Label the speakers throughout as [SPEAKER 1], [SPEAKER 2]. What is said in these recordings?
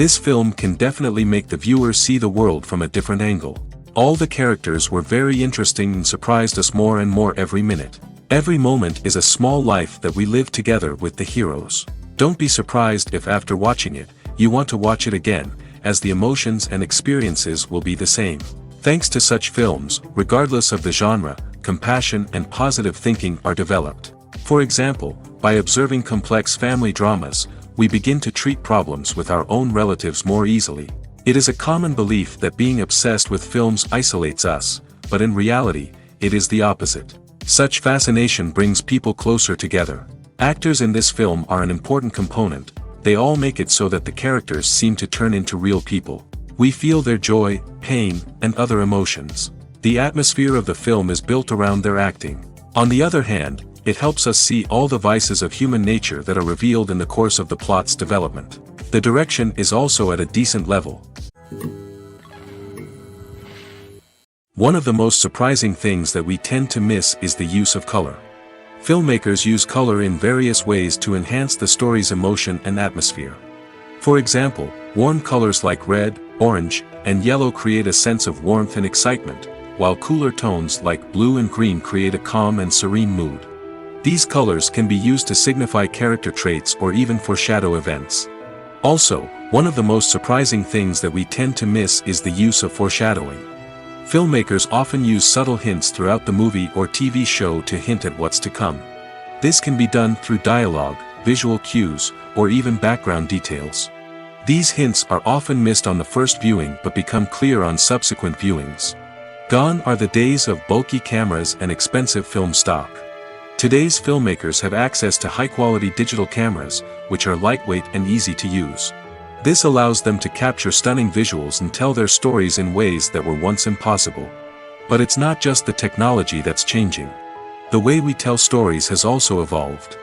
[SPEAKER 1] This film can definitely make the viewer see the world from a different angle. All the characters were very interesting and surprised us more and more every minute. Every moment is a small life that we live together with the heroes. Don't be surprised if after watching it, you want to watch it again, as the emotions and experiences will be the same. Thanks to such films, regardless of the genre, compassion and positive thinking are developed. For example, by observing complex family dramas, we begin to treat problems with our own relatives more easily. It is a common belief that being obsessed with films isolates us, but in reality, it is the opposite. Such fascination brings people closer together. Actors in this film are an important component. They all make it so that the characters seem to turn into real people. We feel their joy, pain, and other emotions. The atmosphere of the film is built around their acting. On the other hand, it helps us see all the vices of human nature that are revealed in the course of the plot's development. The direction is also at a decent level. One of the most surprising things that we tend to miss is the use of color. Filmmakers use color in various ways to enhance the story's emotion and atmosphere. For example, warm colors like red, orange, and yellow create a sense of warmth and excitement, while cooler tones like blue and green create a calm and serene mood. These colors can be used to signify character traits or even foreshadow events. Also, one of the most surprising things that we tend to miss is the use of foreshadowing. Filmmakers often use subtle hints throughout the movie or TV show to hint at what's to come. This can be done through dialogue, visual cues, or even background details. These hints are often missed on the first viewing but become clear on subsequent viewings. Gone are the days of bulky cameras and expensive film stock. Today's filmmakers have access to high-quality digital cameras, which are lightweight and easy to use. This allows them to capture stunning visuals and tell their stories in ways that were once impossible. But it's not just the technology that's changing. The way we tell stories has also evolved.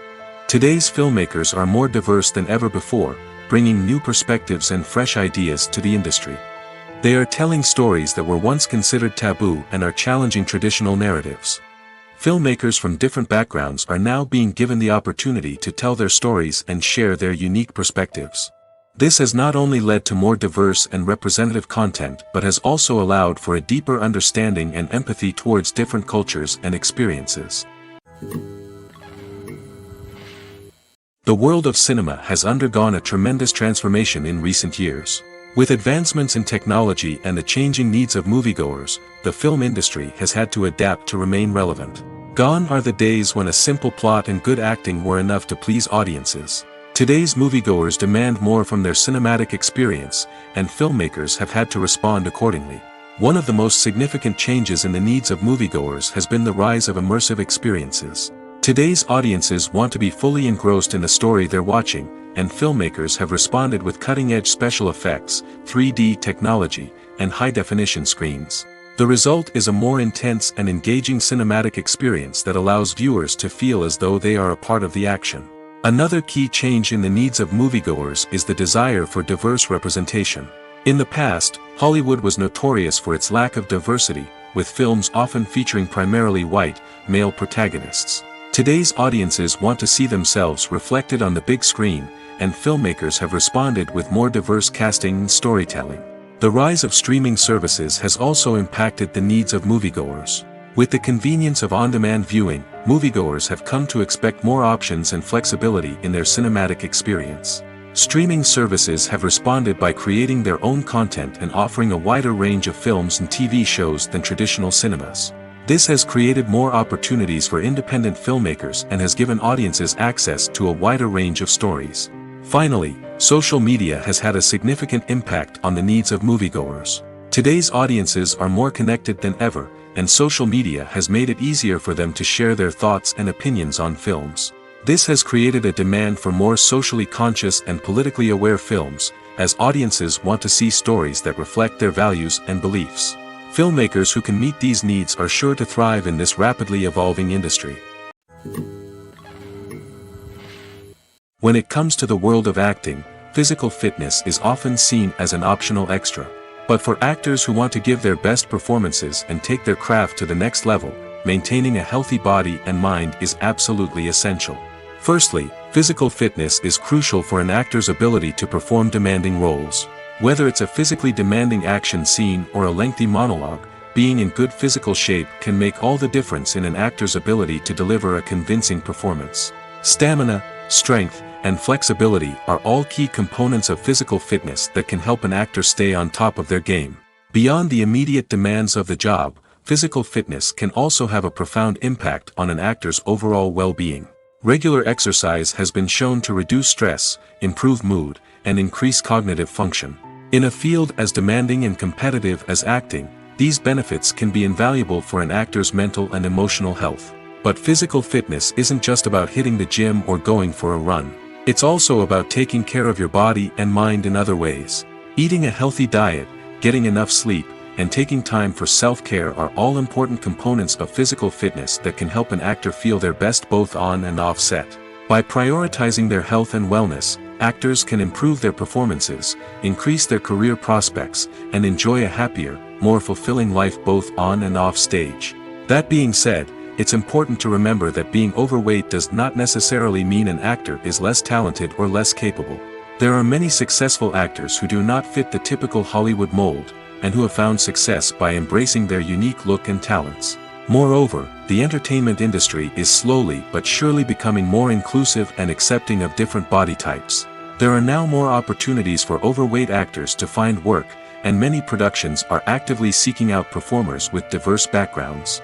[SPEAKER 1] Today's filmmakers are more diverse than ever before, bringing new perspectives and fresh ideas to the industry. They are telling stories that were once considered taboo and are challenging traditional narratives. Filmmakers from different backgrounds are now being given the opportunity to tell their stories and share their unique perspectives. This has not only led to more diverse and representative content but has also allowed for a deeper understanding and empathy towards different cultures and experiences. The world of cinema has undergone a tremendous transformation in recent years. With advancements in technology and the changing needs of moviegoers, the film industry has had to adapt to remain relevant. Gone are the days when a simple plot and good acting were enough to please audiences. Today's moviegoers demand more from their cinematic experience, and filmmakers have had to respond accordingly. One of the most significant changes in the needs of moviegoers has been the rise of immersive experiences. Today's audiences want to be fully engrossed in the story they're watching, and filmmakers have responded with cutting-edge special effects, 3D technology, and high-definition screens. The result is a more intense and engaging cinematic experience that allows viewers to feel as though they are a part of the action. Another key change in the needs of moviegoers is the desire for diverse representation. In the past, Hollywood was notorious for its lack of diversity, with films often featuring primarily white, male protagonists. Today's audiences want to see themselves reflected on the big screen, and filmmakers have responded with more diverse casting and storytelling. The rise of streaming services has also impacted the needs of moviegoers. With the convenience of on-demand viewing, moviegoers have come to expect more options and flexibility in their cinematic experience. Streaming services have responded by creating their own content and offering a wider range of films and TV shows than traditional cinemas. This has created more opportunities for independent filmmakers and has given audiences access to a wider range of stories. Finally, social media has had a significant impact on the needs of moviegoers. Today's audiences are more connected than ever, and social media has made it easier for them to share their thoughts and opinions on films. This has created a demand for more socially conscious and politically aware films, as audiences want to see stories that reflect their values and beliefs. Filmmakers who can meet these needs are sure to thrive in this rapidly evolving industry. When it comes to the world of acting, physical fitness is often seen as an optional extra. But for actors who want to give their best performances and take their craft to the next level, maintaining a healthy body and mind is absolutely essential. Firstly, Physical fitness is crucial for an actor's ability to perform demanding roles. Whether it's a physically demanding action scene or a lengthy monologue, being in good physical shape can make all the difference in an actor's ability to deliver a convincing performance. Stamina, strength, and flexibility are all key components of physical fitness that can help an actor stay on top of their game. Beyond the immediate demands of the job, physical fitness can also have a profound impact on an actor's overall well-being. Regular exercise has been shown to reduce stress, improve mood, and increase cognitive function. In a field as demanding and competitive as acting, these benefits can be invaluable for an actor's mental and emotional health. But physical fitness isn't just about hitting the gym or going for a run. It's also about taking care of your body and mind in other ways. Eating a healthy diet, getting enough sleep, and taking time for self-care are all important components of physical fitness that can help an actor feel their best both on and off set. By prioritizing their health and wellness, actors can improve their performances, increase their career prospects, and enjoy a happier, more fulfilling life both on and off stage. That being said, it's important to remember that being overweight does not necessarily mean an actor is less talented or less capable. There are many successful actors who do not fit the typical Hollywood mold, and who have found success by embracing their unique look and talents. Moreover, the entertainment industry is slowly but surely becoming more inclusive and accepting of different body types. There are now more opportunities for overweight actors to find work, and many productions are actively seeking out performers with diverse backgrounds.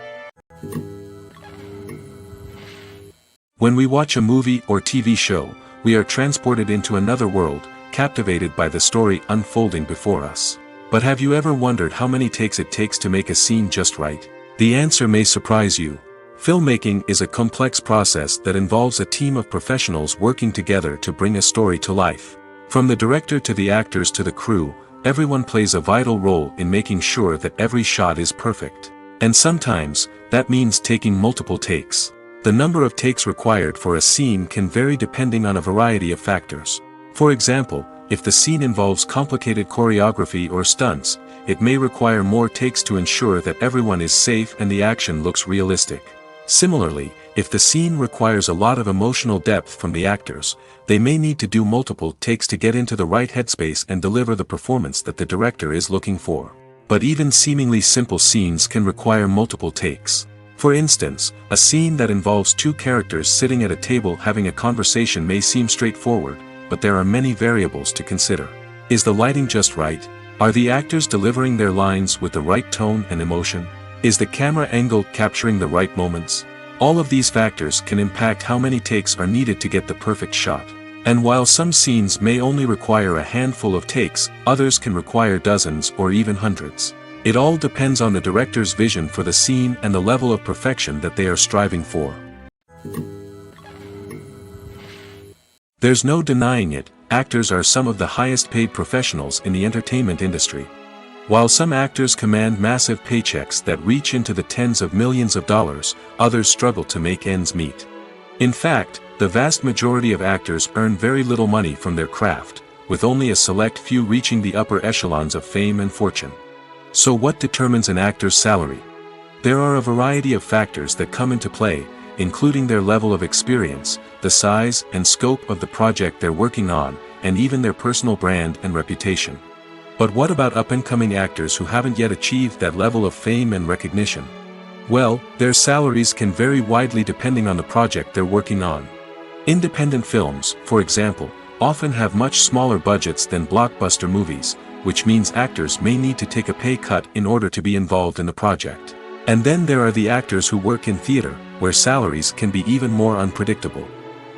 [SPEAKER 1] When we watch a movie or TV show, we are transported into another world, captivated by the story unfolding before us. But have you ever wondered how many takes it takes to make a scene just right? The answer may surprise you. Filmmaking is a complex process that involves a team of professionals working together to bring a story to life. From the director to the actors to the crew, everyone plays a vital role in making sure that every shot is perfect. And sometimes, that means taking multiple takes. The number of takes required for a scene can vary depending on a variety of factors. For example, if the scene involves complicated choreography or stunts, it may require more takes to ensure that everyone is safe and the action looks realistic. Similarly, if the scene requires a lot of emotional depth from the actors, they may need to do multiple takes to get into the right headspace and deliver the performance that the director is looking for. But even seemingly simple scenes can require multiple takes. For instance, a scene that involves two characters sitting at a table having a conversation may seem straightforward, but there are many variables to consider. Is the lighting just right? Are the actors delivering their lines with the right tone and emotion? Is the camera angle capturing the right moments? All of these factors can impact how many takes are needed to get the perfect shot. And while some scenes may only require a handful of takes, others can require dozens or even hundreds. It all depends on the director's vision for the scene and the level of perfection that they are striving for. There's no denying it, actors are some of the highest paid professionals in the entertainment industry. While some actors command massive paychecks that reach into the tens of millions of dollars, others struggle to make ends meet. In fact, the vast majority of actors earn very little money from their craft, with only a select few reaching the upper echelons of fame and fortune. So what determines an actor's salary? There are a variety of factors that come into play, including their level of experience, the size and scope of the project they're working on, and even their personal brand and reputation. But what about up-and-coming actors who haven't yet achieved that level of fame and recognition? Well, their salaries can vary widely depending on the project they're working on. Independent films, for example, often have much smaller budgets than blockbuster movies, which means actors may need to take a pay cut in order to be involved in the project. And then there are the actors who work in theater, where salaries can be even more unpredictable.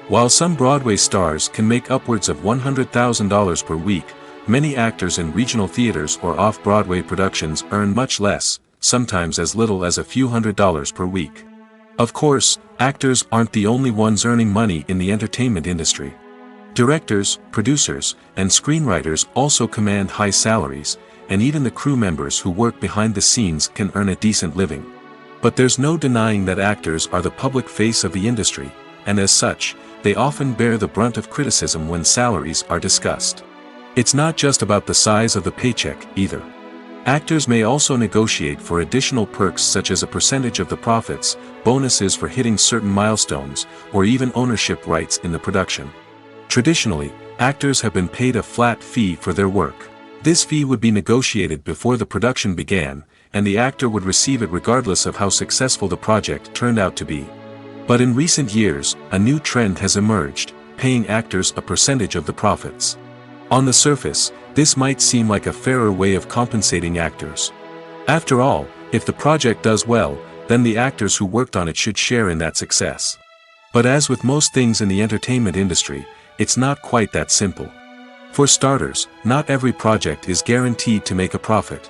[SPEAKER 1] While some Broadway stars can make upwards of $100,000 per week, many actors in regional theaters or off-Broadway productions earn much less, sometimes as little as a few $100s per week. Of course, actors aren't the only ones earning money in the entertainment industry. Directors, producers, and screenwriters also command high salaries, and even the crew members who work behind the scenes can earn a decent living. But there's no denying that actors are the public face of the industry, and as such, they often bear the brunt of criticism when salaries are discussed. It's not just about the size of the paycheck, either. Actors may also negotiate for additional perks such as a percentage of the profits, bonuses for hitting certain milestones, or even ownership rights in the production. Traditionally, actors have been paid a flat fee for their work. This fee would be negotiated before the production began, and the actor would receive it regardless of how successful the project turned out to be. But in recent years, a new trend has emerged, paying actors a percentage of the profits. On the surface, this might seem like a fairer way of compensating actors. After all, if the project does well, then the actors who worked on it should share in that success. But as with most things in the entertainment industry, it's not quite that simple. For starters, not every project is guaranteed to make a profit.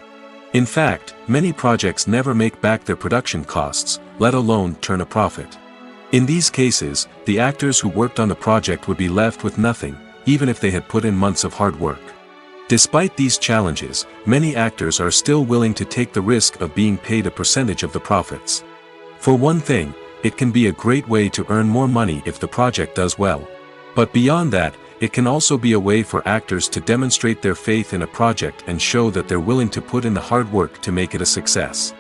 [SPEAKER 1] In fact, many projects never make back their production costs, let alone turn a profit. In these cases, the actors who worked on the project would be left with nothing, even if they had put in months of hard work. Despite these challenges, many actors are still willing to take the risk of being paid a percentage of the profits. For one thing, it can be a great way to earn more money if the project does well. But beyond that, it can also be a way for actors to demonstrate their faith in a project and show that they're willing to put in the hard work to make it a success.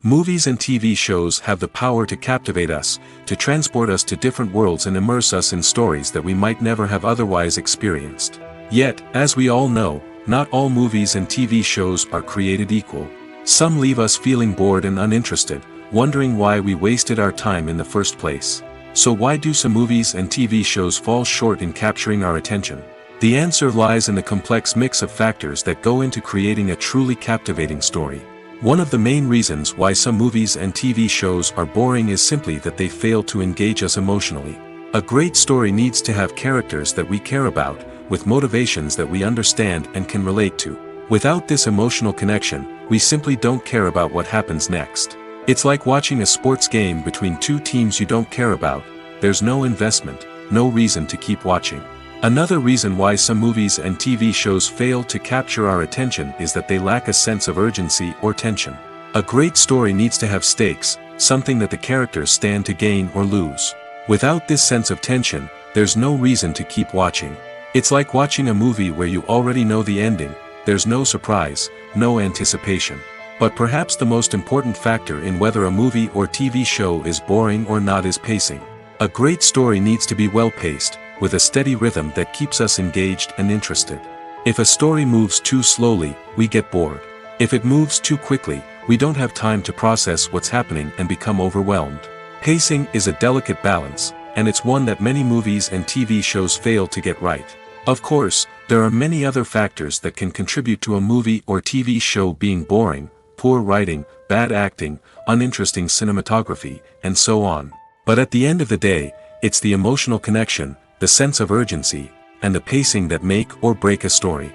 [SPEAKER 1] Movies and TV shows have the power to captivate us, to transport us to different worlds and immerse us in stories that we might never have otherwise experienced. Yet, as we all know, not all movies and TV shows are created equal. Some leave us feeling bored and uninterested, wondering why we wasted our time in the first place. So why do some movies and TV shows fall short in capturing our attention? The answer lies in the complex mix of factors that go into creating a truly captivating story. One of the main reasons why some movies and TV shows are boring is simply that they fail to engage us emotionally. A great story needs to have characters that we care about, with motivations that we understand and can relate to. Without this emotional connection, we simply don't care about what happens next. It's like watching a sports game between two teams you don't care about. There's no investment, no reason to keep watching. Another reason why some movies and TV shows fail to capture our attention is that they lack a sense of urgency or tension. A great story needs to have stakes, something that the characters stand to gain or lose. Without this sense of tension, there's no reason to keep watching. It's like watching a movie where you already know the ending. There's no surprise, no anticipation. But perhaps the most important factor in whether a movie or TV show is boring or not is pacing. A great story needs to be well-paced, with a steady rhythm that keeps us engaged and interested. If a story moves too slowly, we get bored. If it moves too quickly, we don't have time to process what's happening and become overwhelmed. Pacing is a delicate balance, and it's one that many movies and TV shows fail to get right. Of course, there are many other factors that can contribute to a movie or TV show being boring: poor writing, bad acting, uninteresting cinematography, and so on. But at the end of the day, it's the emotional connection, the sense of urgency, and the pacing that make or break a story.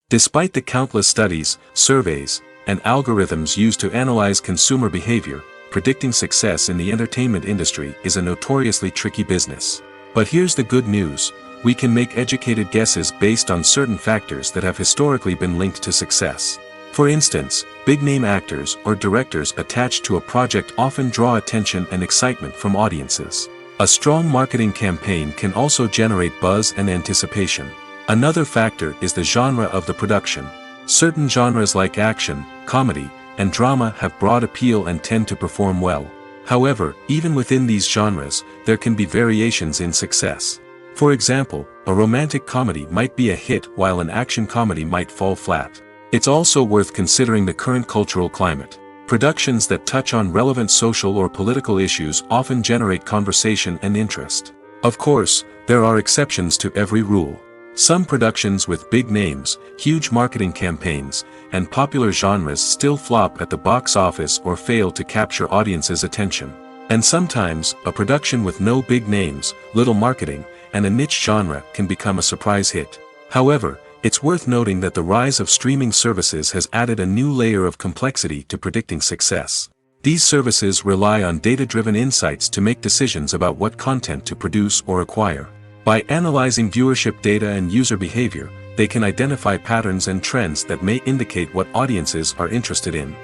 [SPEAKER 1] Despite the countless studies, surveys, and algorithms used to analyze consumer behavior, predicting success in the entertainment industry is a notoriously tricky business. But here's the good news: we can make educated guesses based on certain factors that have historically been linked to success. For instance, big-name actors or directors attached to a project often draw attention and excitement from audiences. A strong marketing campaign can also generate buzz and anticipation. Another factor is the genre of the production. Certain genres like action, comedy, and drama have broad appeal and tend to perform well. However, even within these genres, there can be variations in success. For example, a romantic comedy might be a hit while an action comedy might fall flat. It's also worth considering the current cultural climate. Productions that touch on relevant social or political issues often generate conversation and interest. Of course, there are exceptions to every rule. Some productions with big names, huge marketing campaigns, and popular genres still flop at the box office or fail to capture audiences' attention. And sometimes, a production with no big names, little marketing, and a niche genre can become a surprise hit. However, it's worth noting that the rise of streaming services has added a new layer of complexity to predicting success. These services rely on data-driven insights to make decisions about what content to produce or acquire. By analyzing viewership data and user behavior, they can identify patterns and trends that may indicate what audiences are interested in.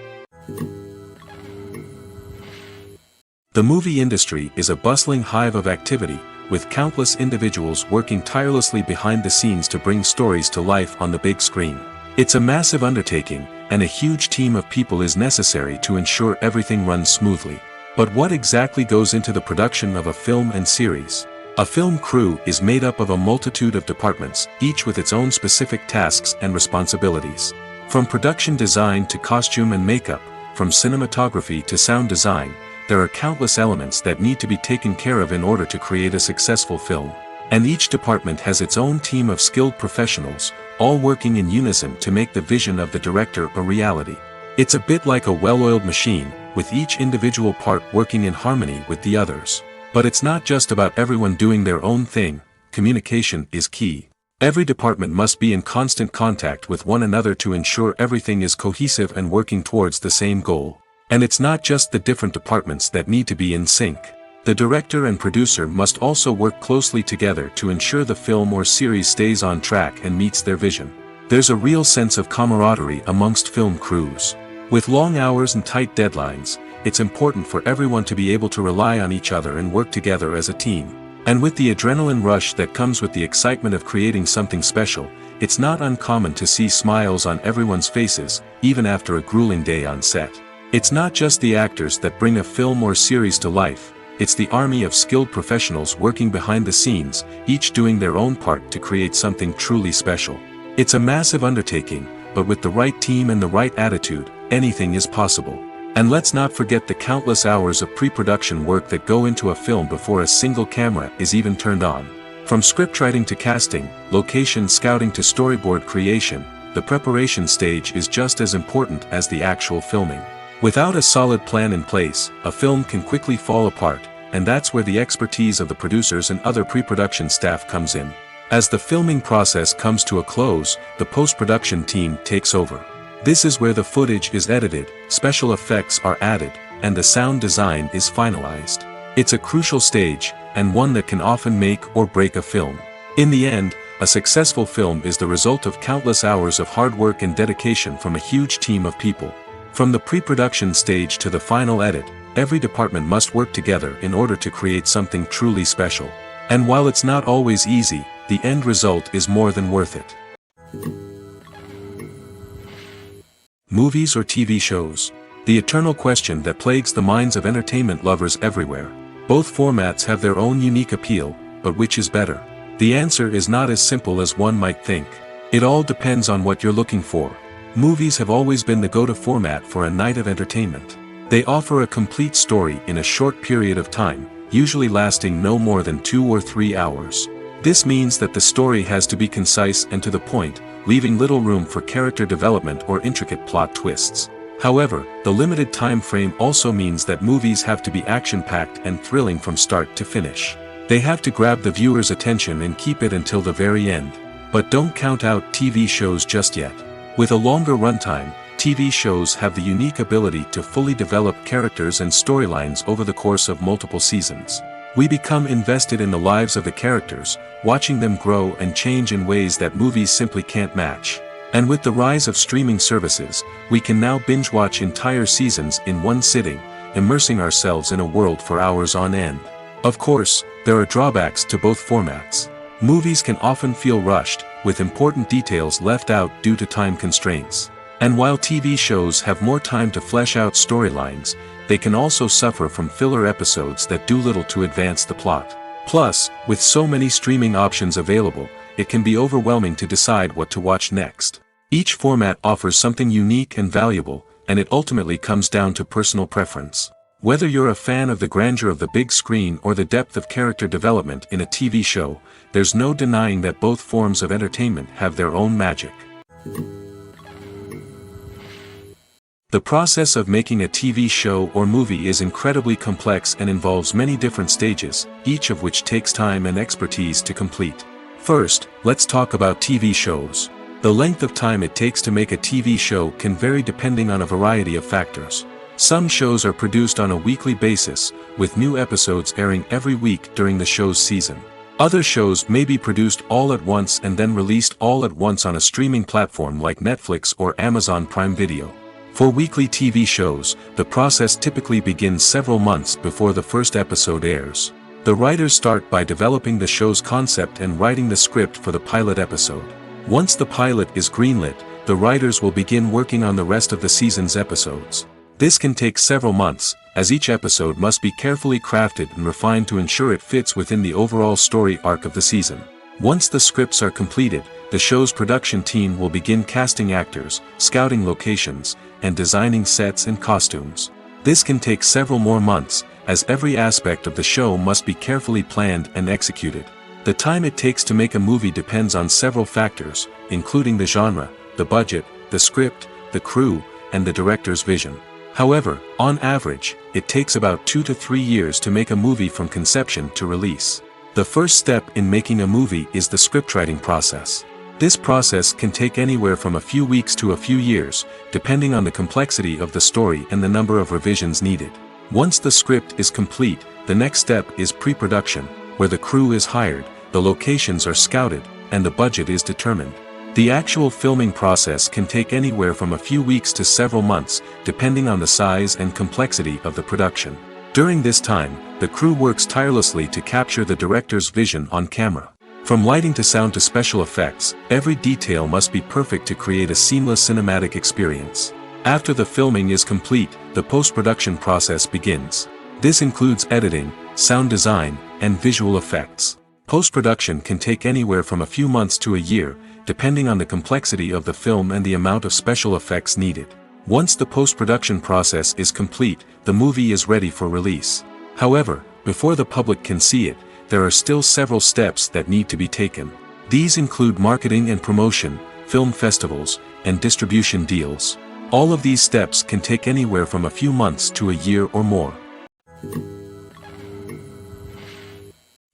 [SPEAKER 1] The movie industry is a bustling hive of activity, with countless individuals working tirelessly behind the scenes to bring stories to life on the big screen. It's a massive undertaking, and a huge team of people is necessary to ensure everything runs smoothly. But what exactly goes into the production of a film and series? A film crew is made up of a multitude of departments, each with its own specific tasks and responsibilities. From production design to costume and makeup, from cinematography to sound design, there are countless elements that need to be taken care of in order to create a successful film. And each department has its own team of skilled professionals, all working in unison to make the vision of the director a reality. It's a bit like a well-oiled machine, with each individual part working in harmony with the others. But it's not just about everyone doing their own thing. Communication is key. Every department must be in constant contact with one another to ensure everything is cohesive and working towards the same goal. And it's not just the different departments that need to be in sync. The director and producer must also work closely together to ensure the film or series stays on track and meets their vision. There's a real sense of camaraderie amongst film crews. With long hours and tight deadlines, it's important for everyone to be able to rely on each other and work together as a team. And with the adrenaline rush that comes with the excitement of creating something special, it's not uncommon to see smiles on everyone's faces, even after a grueling day on set. It's not just the actors that bring a film or series to life, it's the army of skilled professionals working behind the scenes, each doing their own part to create something truly special. It's a massive undertaking, but with the right team and the right attitude, anything is possible. And let's not forget the countless hours of pre-production work that go into a film before a single camera is even turned on. From scriptwriting to casting, location scouting to storyboard creation, the preparation stage is just as important as the actual filming. Without a solid plan in place, a film can quickly fall apart, and that's where the expertise of the producers and other pre-production staff comes in. As the filming process comes to a close, the post-production team takes over. This is where the footage is edited, special effects are added, and the sound design is finalized. It's a crucial stage, and one that can often make or break a film. In the end, a successful film is the result of countless hours of hard work and dedication from a huge team of people. From the pre-production stage to the final edit, every department must work together in order to create something truly special. And while it's not always easy, the end result is more than worth it. Movies or TV shows? The eternal question that plagues the minds of entertainment lovers everywhere. Both formats have their own unique appeal, but which is better? The answer is not as simple as one might think. It all depends on what you're looking for. Movies have always been the go-to format for a night of entertainment. They offer a complete story in a short period of time, usually lasting no more than 2 or 3 hours. This means that the story has to be concise and to the point, leaving little room for character development or intricate plot twists. However, the limited time frame also means that movies have to be action-packed and thrilling from start to finish. They have to grab the viewer's attention and keep it until the very end. But don't count out TV shows just yet. With a longer runtime, TV shows have the unique ability to fully develop characters and storylines over the course of multiple seasons. We become invested in the lives of the characters, watching them grow and change in ways that movies simply can't match. And with the rise of streaming services, we can now binge-watch entire seasons in one sitting, immersing ourselves in a world for hours on end. Of course, there are drawbacks to both formats. Movies can often feel rushed, with important details left out due to time constraints. And while TV shows have more time to flesh out storylines, they can also suffer from filler episodes that do little to advance the plot. Plus, with so many streaming options available, it can be overwhelming to decide what to watch next. Each format offers something unique and valuable, and it ultimately comes down to personal preference. Whether you're a fan of the grandeur of the big screen or the depth of character development in a TV show, there's no denying that both forms of entertainment have their own magic. The process of making a TV show or movie is incredibly complex and involves many different stages, each of which takes time and expertise to complete. First, let's talk about TV shows. The length of time it takes to make a TV show can vary depending on a variety of factors. Some shows are produced on a weekly basis, with new episodes airing every week during the show's season. Other shows may be produced all at once and then released all at once on a streaming platform like Netflix or Amazon Prime Video. For weekly TV shows, the process typically begins several months before the first episode airs. The writers start by developing the show's concept and writing the script for the pilot episode. Once the pilot is greenlit, the writers will begin working on the rest of the season's episodes. This can take several months, as each episode must be carefully crafted and refined to ensure it fits within the overall story arc of the season. Once the scripts are completed, the show's production team will begin casting actors, scouting locations, and designing sets and costumes. This can take several more months, as every aspect of the show must be carefully planned and executed. The time it takes to make a movie depends on several factors, including the genre, the budget, the script, the crew, and the director's vision. However, on average, it takes about 2 to 3 years to make a movie from conception to release. The first step in making a movie is the scriptwriting process. This process can take anywhere from a few weeks to a few years, depending on the complexity of the story and the number of revisions needed. Once the script is complete, the next step is pre-production, where the crew is hired, the locations are scouted, and the budget is determined. The actual filming process can take anywhere from a few weeks to several months, depending on the size and complexity of the production. During this time, the crew works tirelessly to capture the director's vision on camera. From lighting to sound to special effects, every detail must be perfect to create a seamless cinematic experience. After the filming is complete, the post-production process begins. This includes editing, sound design, and visual effects. Post-production can take anywhere from a few months to a year, depending on the complexity of the film and the amount of special effects needed. Once the post-production process is complete, the movie is ready for release. However, before the public can see it, there are still several steps that need to be taken. These include marketing and promotion, film festivals, and distribution deals. All of these steps can take anywhere from a few months to a year or more.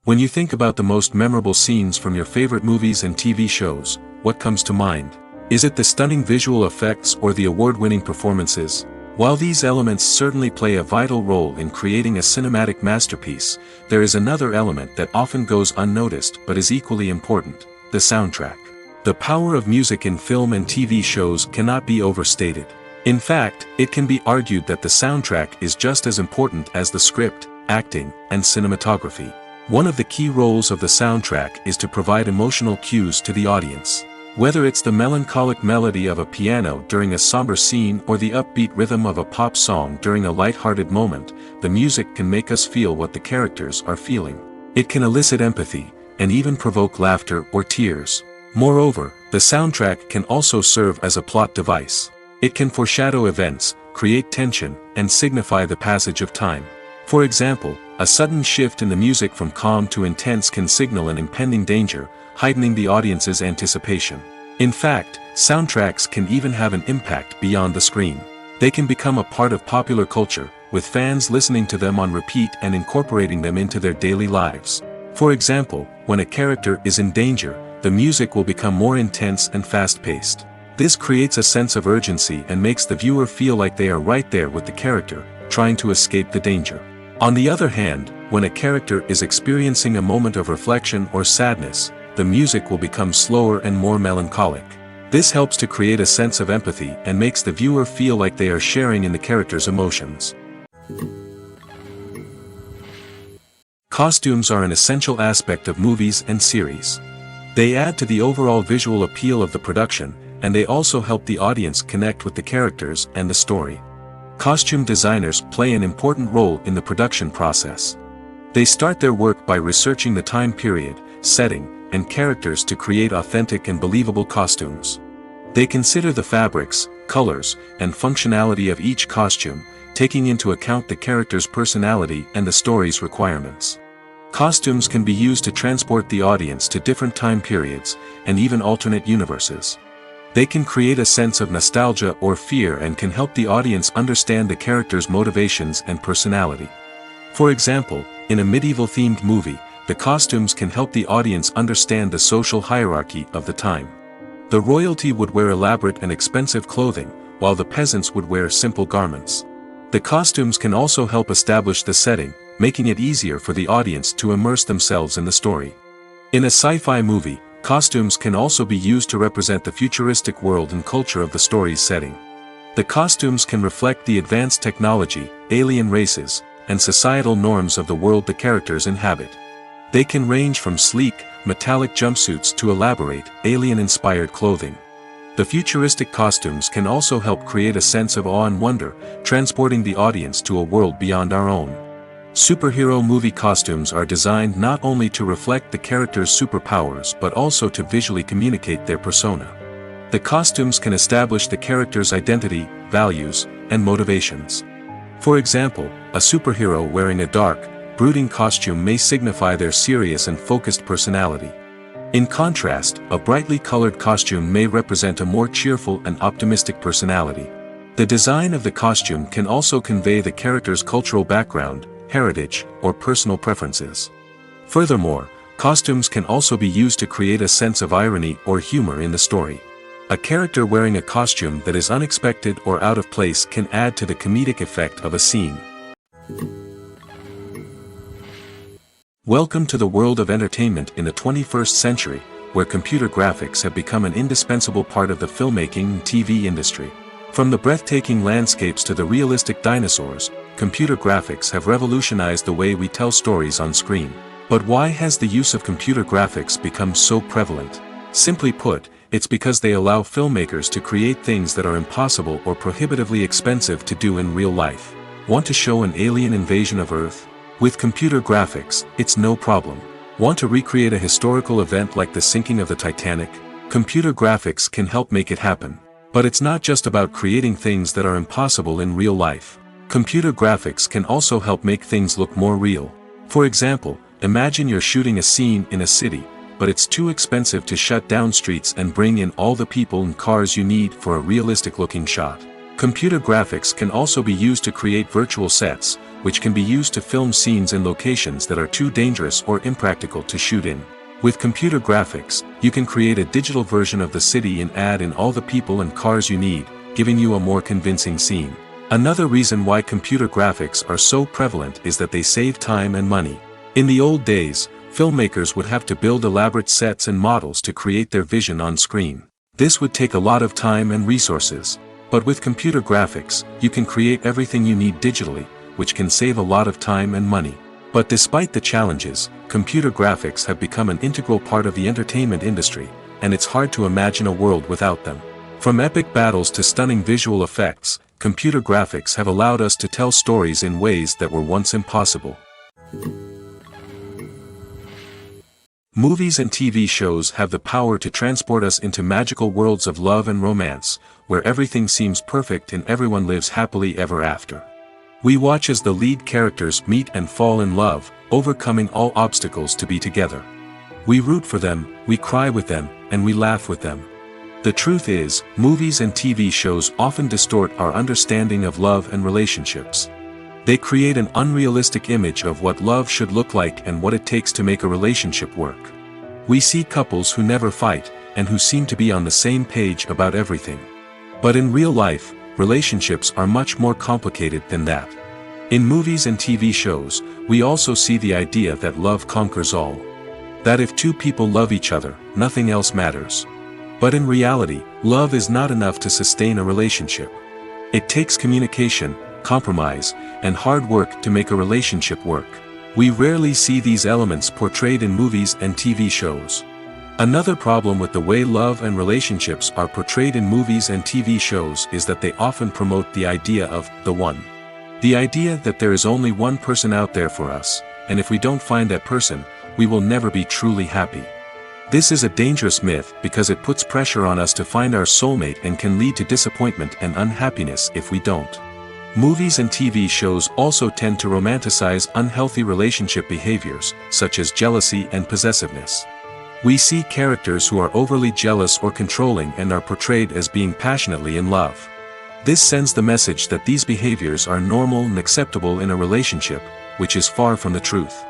[SPEAKER 1] When you think about the most memorable scenes from your favorite movies and TV shows, what comes to mind? Is it the stunning visual effects or the award-winning performances? While these elements certainly play a vital role in creating a cinematic masterpiece, there is another element that often goes unnoticed but is equally important: the soundtrack. The power of music in film and TV shows cannot be overstated. In fact, it can be argued that the soundtrack is just as important as the script, acting, and cinematography. One of the key roles of the soundtrack is to provide emotional cues to the audience. Whether it's the melancholic melody of a piano during a somber scene or the upbeat rhythm of a pop song during a light-hearted moment, the music can make us feel what the characters are feeling. It can elicit empathy, and even provoke laughter or tears. Moreover, the soundtrack can also serve as a plot device. It can foreshadow events, create tension, and signify the passage of time. For example, a sudden shift in the music from calm to intense can signal an impending danger, heightening the audience's anticipation. In fact, soundtracks can even have an impact beyond the screen. They can become a part of popular culture, with fans listening to them on repeat and incorporating them into their daily lives. For example, when a character is in danger, the music will become more intense and fast-paced. This creates a sense of urgency and makes the viewer feel like they are right there with the character, trying to escape the danger. On the other hand, when a character is experiencing a moment of reflection or sadness, the music will become slower and more melancholic. This helps to create a sense of empathy and makes the viewer feel like they are sharing in the character's emotions. Costumes are an essential aspect of movies and series. They add to the overall visual appeal of the production, and they also help the audience connect with the characters and the story. Costume designers play an important role in the production process. They start their work by researching the time period, setting, and characters to create authentic and believable costumes. They consider the fabrics, colors, and functionality of each costume, taking into account the character's personality and the story's requirements. Costumes can be used to transport the audience to different time periods, and even alternate universes. They can create a sense of nostalgia or fear and can help the audience understand the character's motivations and personality. For example, in a medieval-themed movie, the costumes can help the audience understand the social hierarchy of the time. The royalty would wear elaborate and expensive clothing, while the peasants would wear simple garments. The costumes can also help establish the setting, making it easier for the audience to immerse themselves in the story. In a sci-fi movie, costumes can also be used to represent the futuristic world and culture of the story's setting. The costumes can reflect the advanced technology, alien races, and societal norms of the world the characters inhabit. They can range from sleek, metallic jumpsuits to elaborate, alien-inspired clothing. The futuristic costumes can also help create a sense of awe and wonder, transporting the audience to a world beyond our own. Superhero movie costumes are designed not only to reflect the character's superpowers but also to visually communicate their persona. The costumes can establish the character's identity, values, and motivations. For example, a superhero wearing a dark, brooding costume may signify their serious and focused personality. In contrast, a brightly colored costume may represent a more cheerful and optimistic personality. The design of the costume can also convey the character's cultural background, heritage, or personal preferences. Furthermore, costumes can also be used to create a sense of irony or humor in the story. A character wearing a costume that is unexpected or out of place can add to the comedic effect of a scene. Welcome to the world of entertainment in the 21st century, where computer graphics have become an indispensable part of the filmmaking and TV industry. From the breathtaking landscapes to the realistic dinosaurs, computer graphics have revolutionized the way we tell stories on screen. But why has the use of computer graphics become so prevalent? Simply put, it's because they allow filmmakers to create things that are impossible or prohibitively expensive to do in real life. Want to show an alien invasion of Earth? With computer graphics, it's no problem. Want to recreate a historical event like the sinking of the Titanic? Computer graphics can help make it happen. But it's not just about creating things that are impossible in real life. Computer graphics can also help make things look more real. For example, imagine you're shooting a scene in a city, but it's too expensive to shut down streets and bring in all the people and cars you need for a realistic-looking shot. Computer graphics can also be used to create virtual sets, which can be used to film scenes in locations that are too dangerous or impractical to shoot in. With computer graphics, you can create a digital version of the city and add in all the people and cars you need, giving you a more convincing scene. Another reason why computer graphics are so prevalent is that they save time and money. In the old days, filmmakers would have to build elaborate sets and models to create their vision on screen. This would take a lot of time and resources. But with computer graphics, you can create everything you need digitally, which can save a lot of time and money. But despite the challenges, computer graphics have become an integral part of the entertainment industry, and it's hard to imagine a world without them. From epic battles to stunning visual effects, computer graphics have allowed us to tell stories in ways that were once impossible. Movies and TV shows have the power to transport us into magical worlds of love and romance, where everything seems perfect and everyone lives happily ever after. We watch as the lead characters meet and fall in love, overcoming all obstacles to be together. We root for them, we cry with them, and we laugh with them. The truth is, movies and TV shows often distort our understanding of love and relationships. They create an unrealistic image of what love should look like and what it takes to make a relationship work. We see couples who never fight, and who seem to be on the same page about everything. But in real life, relationships are much more complicated than that. In movies and TV shows, we also see the idea that love conquers all. That if two people love each other, nothing else matters. But in reality, love is not enough to sustain a relationship. It takes communication, compromise, and hard work to make a relationship work. We rarely see these elements portrayed in movies and TV shows. Another problem with the way love and relationships are portrayed in movies and TV shows is that they often promote the idea of the one. The idea that there is only one person out there for us, and if we don't find that person, we will never be truly happy. This is a dangerous myth because it puts pressure on us to find our soulmate and can lead to disappointment and unhappiness if we don't. Movies and TV shows also tend to romanticize unhealthy relationship behaviors, such as jealousy and possessiveness. We see characters who are overly jealous or controlling and are portrayed as being passionately in love. This sends the message that these behaviors are normal and acceptable in a relationship, which is far from the truth.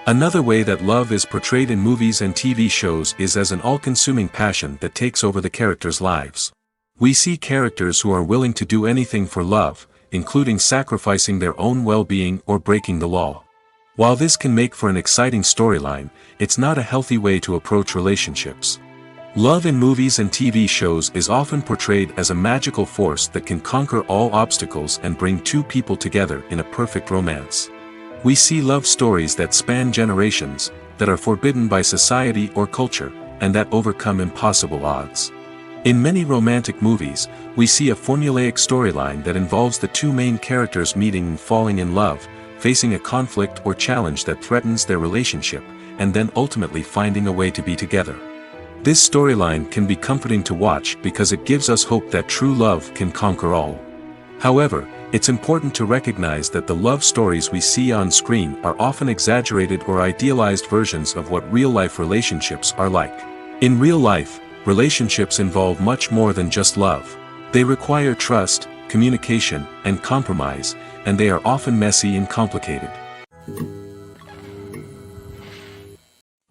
[SPEAKER 1] Another way that love is portrayed in movies and TV shows is as an all-consuming passion that takes over the characters' lives. We see characters who are willing to do anything for love, including sacrificing their own well-being or breaking the law. While this can make for an exciting storyline, it's not a healthy way to approach relationships. Love in movies and TV shows is often portrayed as a magical force that can conquer all obstacles and bring two people together in a perfect romance. We see love stories that span generations, that are forbidden by society or culture, and that overcome impossible odds. In many romantic movies, we see a formulaic storyline that involves the two main characters meeting and falling in love, facing a conflict or challenge that threatens their relationship, and then ultimately finding a way to be together. This storyline can be comforting to watch because it gives us hope that true love can conquer all. However, it's important to recognize that the love stories we see on screen are often exaggerated or idealized versions of what real-life relationships are like. In real life, relationships involve much more than just love. They require trust, communication, and compromise, and they are often messy and complicated.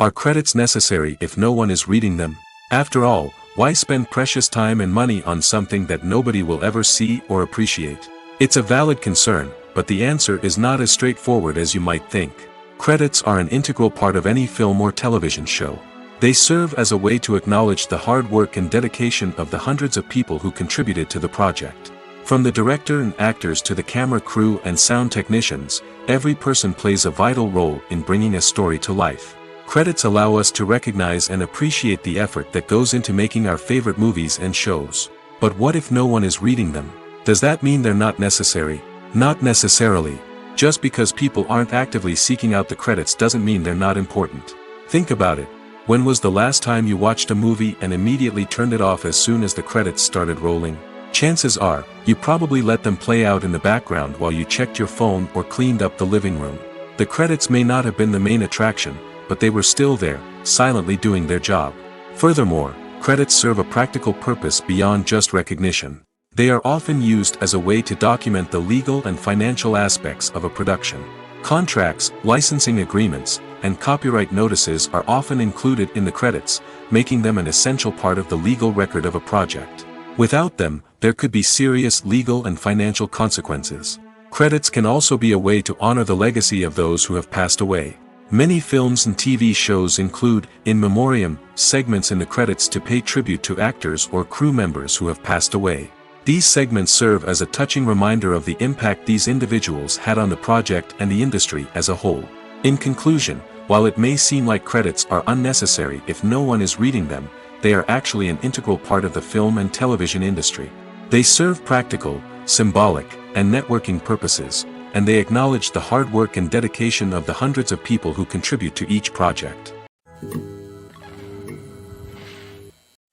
[SPEAKER 1] Are credits necessary if no one is reading them? After all, why spend precious time and money on something that nobody will ever see or appreciate? It's a valid concern, but the answer is not as straightforward as you might think. Credits are an integral part of any film or television show. They serve as a way to acknowledge the hard work and dedication of the hundreds of people who contributed to the project. From the director and actors to the camera crew and sound technicians, every person plays a vital role in bringing a story to life. Credits allow us to recognize and appreciate the effort that goes into making our favorite movies and shows. But what if no one is reading them? Does that mean they're not necessary? Not necessarily. Just because people aren't actively seeking out the credits doesn't mean they're not important. Think about it. When was the last time you watched a movie and immediately turned it off as soon as the credits started rolling? Chances are, you probably let them play out in the background while you checked your phone or cleaned up the living room. The credits may not have been the main attraction, but they were still there, silently doing their job. Furthermore, credits serve a practical purpose beyond just recognition. They are often used as a way to document the legal and financial aspects of a production. Contracts, licensing agreements, and copyright notices are often included in the credits, making them an essential part of the legal record of a project. Without them, there could be serious legal and financial consequences. Credits can also be a way to honor the legacy of those who have passed away. Many films and TV shows include, in memoriam, segments in the credits to pay tribute to actors or crew members who have passed away. These segments serve as a touching reminder of the impact these individuals had on the project and the industry as a whole. In conclusion, while it may seem like credits are unnecessary if no one is reading them, they are actually an integral part of the film and television industry. They serve practical, symbolic, and networking purposes, and they acknowledge the hard work and dedication of the hundreds of people who contribute to each project.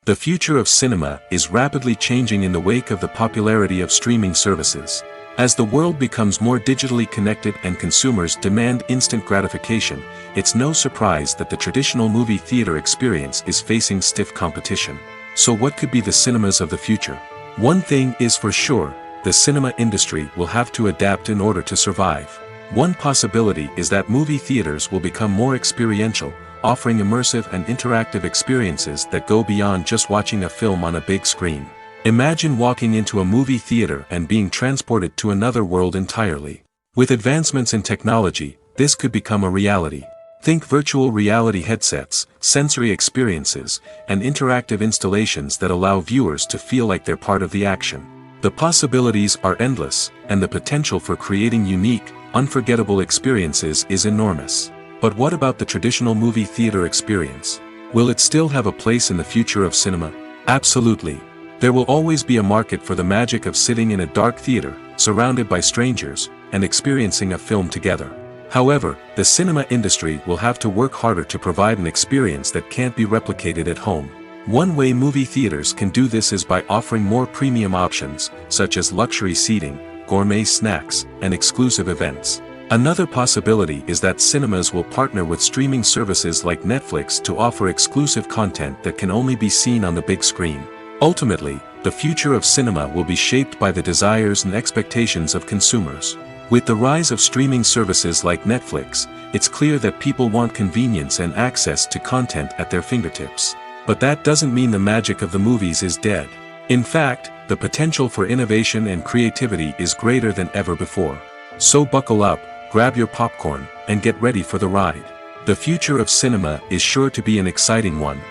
[SPEAKER 1] The future of cinema is rapidly changing in the wake of the popularity of streaming services. As the world becomes more digitally connected and consumers demand instant gratification, it's no surprise that the traditional movie theater experience is facing stiff competition. So what could be the cinemas of the future? One thing is for sure, the cinema industry will have to adapt in order to survive. One possibility is that movie theaters will become more experiential, offering immersive and interactive experiences that go beyond just watching a film on a big screen. Imagine walking into a movie theater and being transported to another world entirely. With advancements in technology, this could become a reality. Think virtual reality headsets, sensory experiences, and interactive installations that allow viewers to feel like they're part of the action. The possibilities are endless, and the potential for creating unique, unforgettable experiences is enormous. But what about the traditional movie theater experience? Will it still have a place in the future of cinema? Absolutely. There will always be a market for the magic of sitting in a dark theater, surrounded by strangers, and experiencing a film together. However, the cinema industry will have to work harder to provide an experience that can't be replicated at home. One way movie theaters can do this is by offering more premium options, such as luxury seating, gourmet snacks, and exclusive events. Another possibility is that cinemas will partner with streaming services like Netflix to offer exclusive content that can only be seen on the big screen. Ultimately, the future of cinema will be shaped by the desires and expectations of consumers. With the rise of streaming services like Netflix, it's clear that people want convenience and access to content at their fingertips. But that doesn't mean the magic of the movies is dead. In fact, the potential for innovation and creativity is greater than ever before. So buckle up, grab your popcorn, and get ready for the ride. The future of cinema is sure to be an exciting one.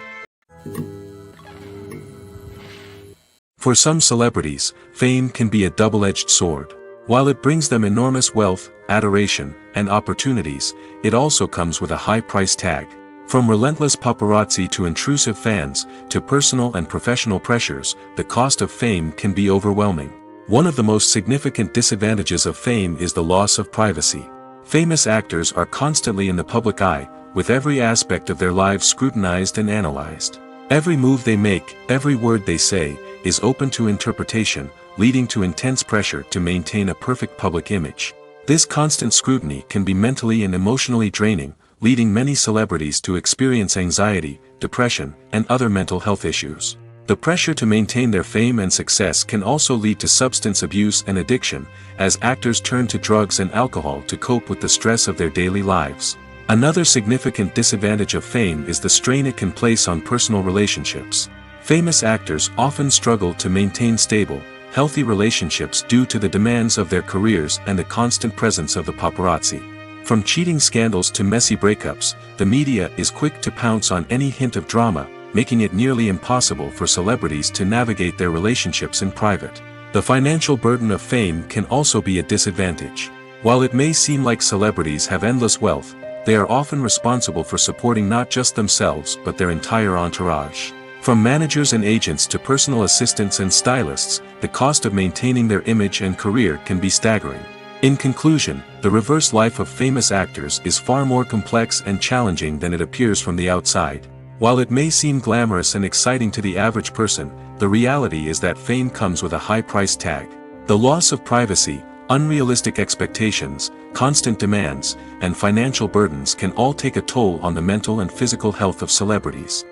[SPEAKER 1] For some celebrities, fame can be a double-edged sword. While it brings them enormous wealth, adoration, and opportunities, it also comes with a high price tag. From relentless paparazzi to intrusive fans, to personal and professional pressures, the cost of fame can be overwhelming. One of the most significant disadvantages of fame is the loss of privacy. Famous actors are constantly in the public eye, with every aspect of their lives scrutinized and analyzed. Every move they make, every word they say, is open to interpretation, leading to intense pressure to maintain a perfect public image. This constant scrutiny can be mentally and emotionally draining, leading many celebrities to experience anxiety, depression, and other mental health issues. The pressure to maintain their fame and success can also lead to substance abuse and addiction, as actors turn to drugs and alcohol to cope with the stress of their daily lives. Another significant disadvantage of fame is the strain it can place on personal relationships. Famous actors often struggle to maintain stable, healthy relationships due to the demands of their careers and the constant presence of the paparazzi. From cheating scandals to messy breakups, the media is quick to pounce on any hint of drama, making it nearly impossible for celebrities to navigate their relationships in private. The financial burden of fame can also be a disadvantage. While it may seem like celebrities have endless wealth, they are often responsible for supporting not just themselves but their entire entourage. From managers and agents to personal assistants and stylists, the cost of maintaining their image and career can be staggering. In conclusion, the reverse life of famous actors is far more complex and challenging than it appears from the outside. While it may seem glamorous and exciting to the average person, the reality is that fame comes with a high price tag. The loss of privacy, unrealistic expectations, constant demands, and financial burdens can all take a toll on the mental and physical health of celebrities.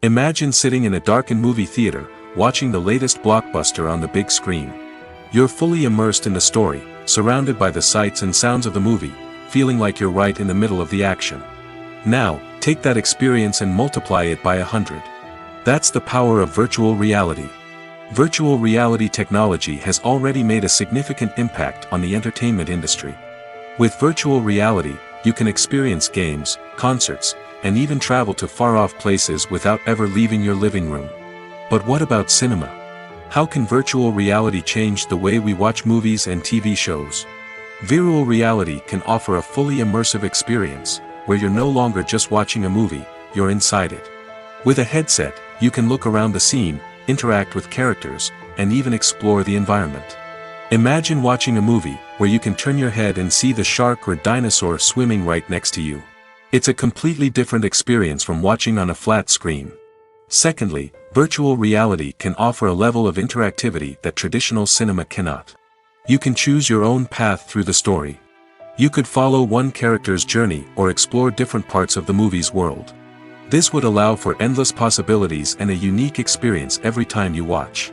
[SPEAKER 1] Imagine sitting in a darkened movie theater, watching the latest blockbuster on the big screen. You're fully immersed in the story, surrounded by the sights and sounds of the movie, feeling like you're right in the middle of the action. Now, take that experience and multiply it by 100. That's the power of virtual reality. Virtual reality technology has already made a significant impact on the entertainment industry. With virtual reality, you can experience games, concerts, and even travel to far-off places without ever leaving your living room. But what about cinema? How can virtual reality change the way we watch movies and TV shows? Virtual reality can offer a fully immersive experience, where you're no longer just watching a movie, you're inside it. With a headset, you can look around the scene, interact with characters, and even explore the environment. Imagine watching a movie, where you can turn your head and see the shark or dinosaur swimming right next to you. It's a completely different experience from watching on a flat screen. Secondly, virtual reality can offer a level of interactivity that traditional cinema cannot. You can choose your own path through the story. You could follow one character's journey or explore different parts of the movie's world. This would allow for endless possibilities and a unique experience every time you watch.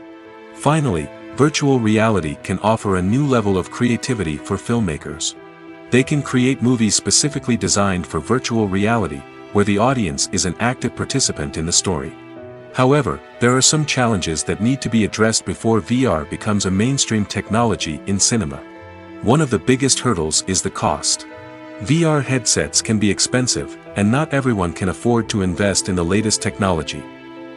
[SPEAKER 1] Finally, virtual reality can offer a new level of creativity for filmmakers. They can create movies specifically designed for virtual reality, where the audience is an active participant in the story. However, there are some challenges that need to be addressed before VR becomes a mainstream technology in cinema. One of the biggest hurdles is the cost. VR headsets can be expensive, and not everyone can afford to invest in the latest technology.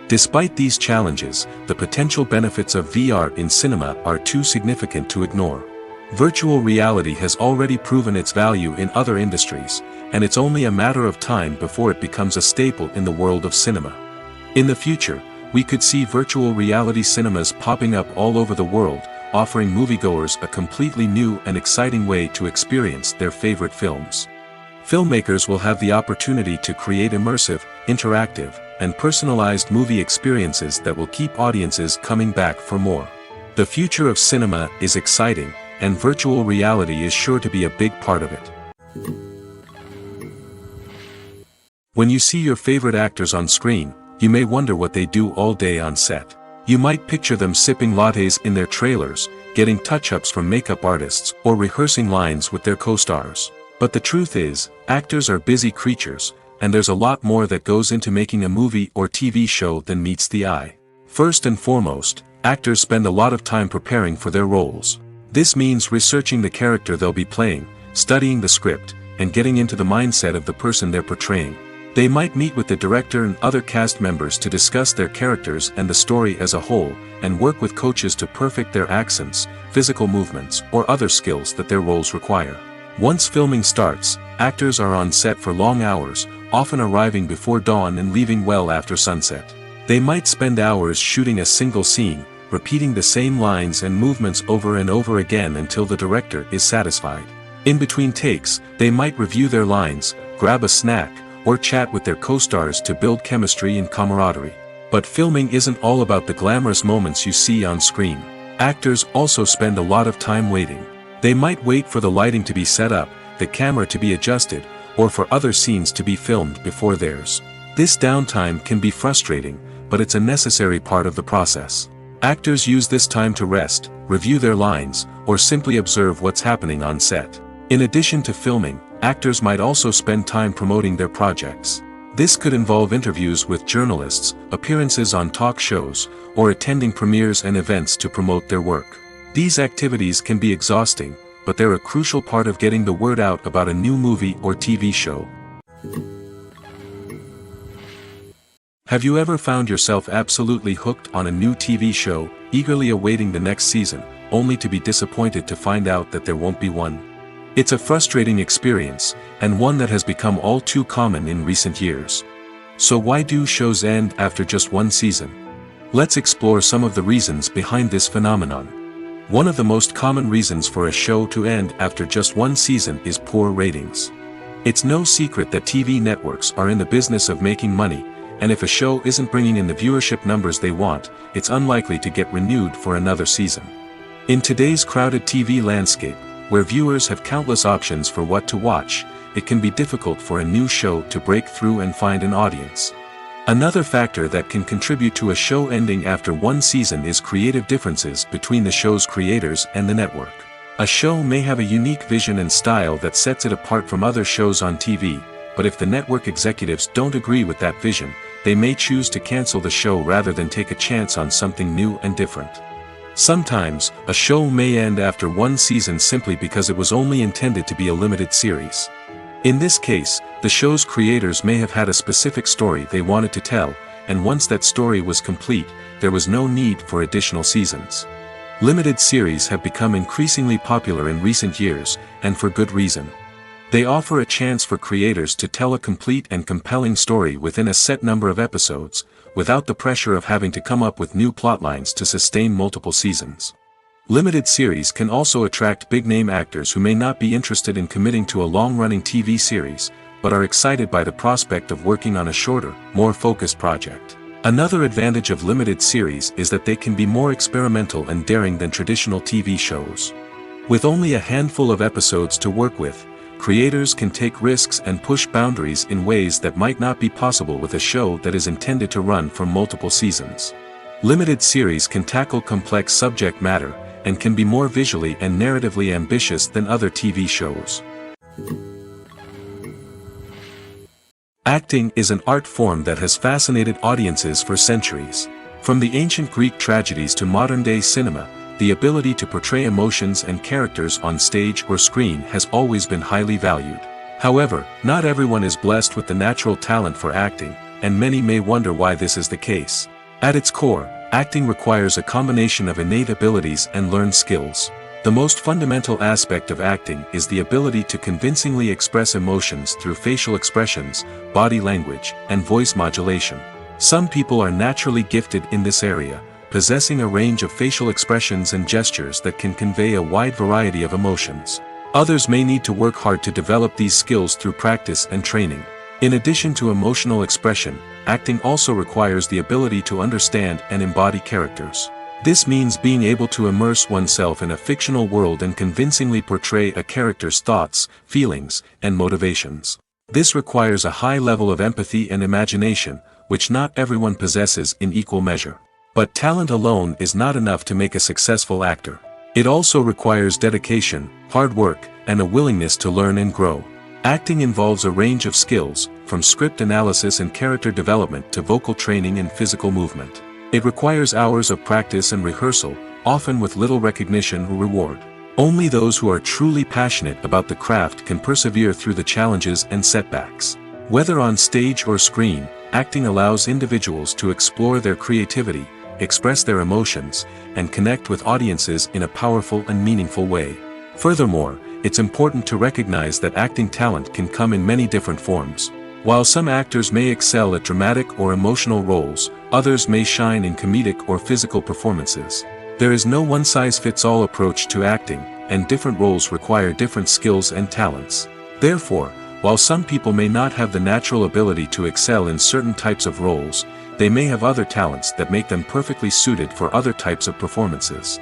[SPEAKER 1] Despite these challenges, the potential benefits of VR in cinema are too significant to ignore. Virtual reality has already proven its value in other industries, and it's only a matter of time before it becomes a staple in the world of cinema. In the future, we could see virtual reality cinemas popping up all over the world, offering moviegoers a completely new and exciting way to experience their favorite films. Filmmakers will have the opportunity to create immersive, interactive, and personalized movie experiences that will keep audiences coming back for more. The future of cinema is exciting, and virtual reality is sure to be a big part of it. When you see your favorite actors on screen, you may wonder what they do all day on set. You might picture them sipping lattes in their trailers, getting touch-ups from makeup artists, or rehearsing lines with their co-stars. But the truth is, actors are busy creatures, and there's a lot more that goes into making a movie or TV show than meets the eye. First and foremost, actors spend a lot of time preparing for their roles. This means researching the character they'll be playing, studying the script, and getting into the mindset of the person they're portraying. They might meet with the director and other cast members to discuss their characters and the story as a whole, and work with coaches to perfect their accents, physical movements, or other skills that their roles require. Once filming starts, actors are on set for long hours, often arriving before dawn and leaving well after sunset. They might spend hours shooting a single scene, repeating the same lines and movements over and over again until the director is satisfied. In between takes, they might review their lines, grab a snack, or chat with their co-stars to build chemistry and camaraderie. But filming isn't all about the glamorous moments you see on screen. Actors also spend a lot of time waiting. They might wait for the lighting to be set up, the camera to be adjusted, or for other scenes to be filmed before theirs. This downtime can be frustrating, but it's a necessary part of the process. Actors use this time to rest, review their lines, or simply observe what's happening on set. In addition to filming, actors might also spend time promoting their projects. This could involve interviews with journalists, appearances on talk shows, or attending premieres and events to promote their work. These activities can be exhausting, but they're a crucial part of getting the word out about a new movie or TV show. Have you ever found yourself absolutely hooked on a new TV show, eagerly awaiting the next season, only to be disappointed to find out that there won't be one? It's a frustrating experience, and one that has become all too common in recent years. So why do shows end after just one season? Let's explore some of the reasons behind this phenomenon. One of the most common reasons for a show to end after just one season is poor ratings. It's no secret that TV networks are in the business of making money, and if a show isn't bringing in the viewership numbers they want, it's unlikely to get renewed for another season. In today's crowded TV landscape, where viewers have countless options for what to watch, it can be difficult for a new show to break through and find an audience. Another factor that can contribute to a show ending after one season is creative differences between the show's creators and the network. A show may have a unique vision and style that sets it apart from other shows on TV, but if the network executives don't agree with that vision, they may choose to cancel the show rather than take a chance on something new and different. Sometimes, a show may end after one season simply because it was only intended to be a limited series. In this case, the show's creators may have had a specific story they wanted to tell, and once that story was complete, there was no need for additional seasons. Limited series have become increasingly popular in recent years, and for good reason. They offer a chance for creators to tell a complete and compelling story within a set number of episodes, without the pressure of having to come up with new plotlines to sustain multiple seasons. Limited series can also attract big-name actors who may not be interested in committing to a long-running TV series, but are excited by the prospect of working on a shorter, more focused project. Another advantage of limited series is that they can be more experimental and daring than traditional TV shows. With only a handful of episodes to work with, creators can take risks and push boundaries in ways that might not be possible with a show that is intended to run for multiple seasons. Limited series can tackle complex subject matter, and can be more visually and narratively ambitious than other TV shows. Acting is an art form that has fascinated audiences for centuries. From the ancient Greek tragedies to modern-day cinema, the ability to portray emotions and characters on stage or screen has always been highly valued. However, not everyone is blessed with the natural talent for acting, and many may wonder why this is the case. At its core, acting requires a combination of innate abilities and learned skills. The most fundamental aspect of acting is the ability to convincingly express emotions through facial expressions, body language, and voice modulation. Some people are naturally gifted in this area, possessing a range of facial expressions and gestures that can convey a wide variety of emotions. Others may need to work hard to develop these skills through practice and training. In addition to emotional expression, acting also requires the ability to understand and embody characters. This means being able to immerse oneself in a fictional world and convincingly portray a character's thoughts, feelings, and motivations. This requires a high level of empathy and imagination, which not everyone possesses in equal measure. But talent alone is not enough to make a successful actor. It also requires dedication, hard work, and a willingness to learn and grow. Acting involves a range of skills, from script analysis and character development to vocal training and physical movement. It requires hours of practice and rehearsal, often with little recognition or reward. Only those who are truly passionate about the craft can persevere through the challenges and setbacks. Whether on stage or screen, acting allows individuals to explore their creativity, express their emotions, and connect with audiences in a powerful and meaningful way. Furthermore, it's important to recognize that acting talent can come in many different forms. While some actors may excel at dramatic or emotional roles, others may shine in comedic or physical performances. There is no one-size-fits-all approach to acting, and different roles require different skills and talents. Therefore, while some people may not have the natural ability to excel in certain types of roles, they may have other talents that make them perfectly suited for other types of performances.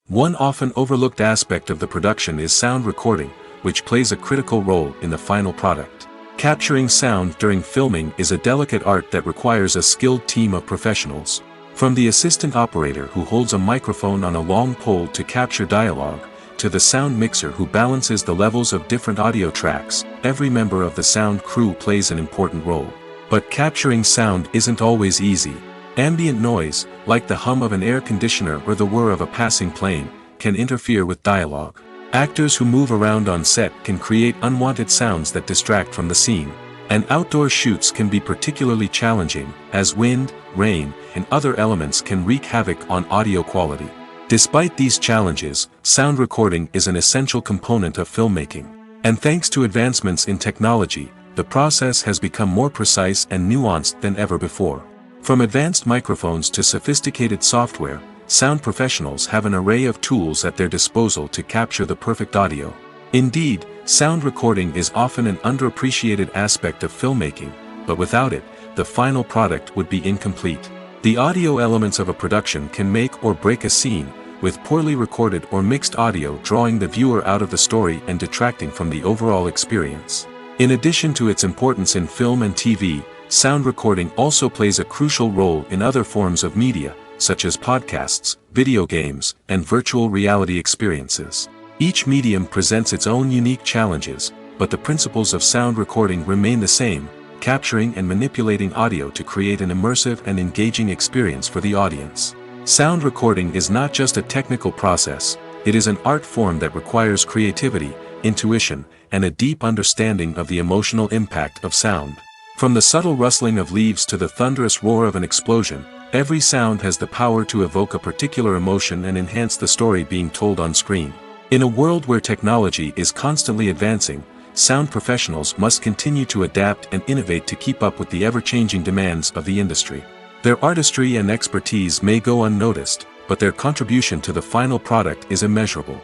[SPEAKER 1] One often overlooked aspect of the production is sound recording, which plays a critical role in the final product. Capturing sound during filming is a delicate art that requires a skilled team of professionals. From the assistant operator who holds a microphone on a long pole to capture dialogue, to the sound mixer who balances the levels of different audio tracks, every member of the sound crew plays an important role. But capturing sound isn't always easy. Ambient noise, like the hum of an air conditioner or the whir of a passing plane, can interfere with dialogue. Actors who move around on set can create unwanted sounds that distract from the scene. And outdoor shoots can be particularly challenging, as wind, rain, and other elements can wreak havoc on audio quality. Despite these challenges, sound recording is an essential component of filmmaking. And thanks to advancements in technology, the process has become more precise and nuanced than ever before. From advanced microphones to sophisticated software, sound professionals have an array of tools at their disposal to capture the perfect audio. Indeed, sound recording is often an underappreciated aspect of filmmaking, but without it, the final product would be incomplete. The audio elements of a production can make or break a scene, with poorly recorded or mixed audio drawing the viewer out of the story and detracting from the overall experience. In addition to its importance in film and TV, sound recording also plays a crucial role in other forms of media, such as podcasts, video games, and virtual reality experiences. Each medium presents its own unique challenges, but the principles of sound recording remain the same, capturing and manipulating audio to create an immersive and engaging experience for the audience. Sound recording is not just a technical process, it is an art form that requires creativity, intuition, and a deep understanding of the emotional impact of sound. From the subtle rustling of leaves to the thunderous roar of an explosion, every sound has the power to evoke a particular emotion and enhance the story being told on screen. In a world where technology is constantly advancing, sound professionals must continue to adapt and innovate to keep up with the ever-changing demands of the industry. Their artistry and expertise may go unnoticed, but their contribution to the final product is immeasurable.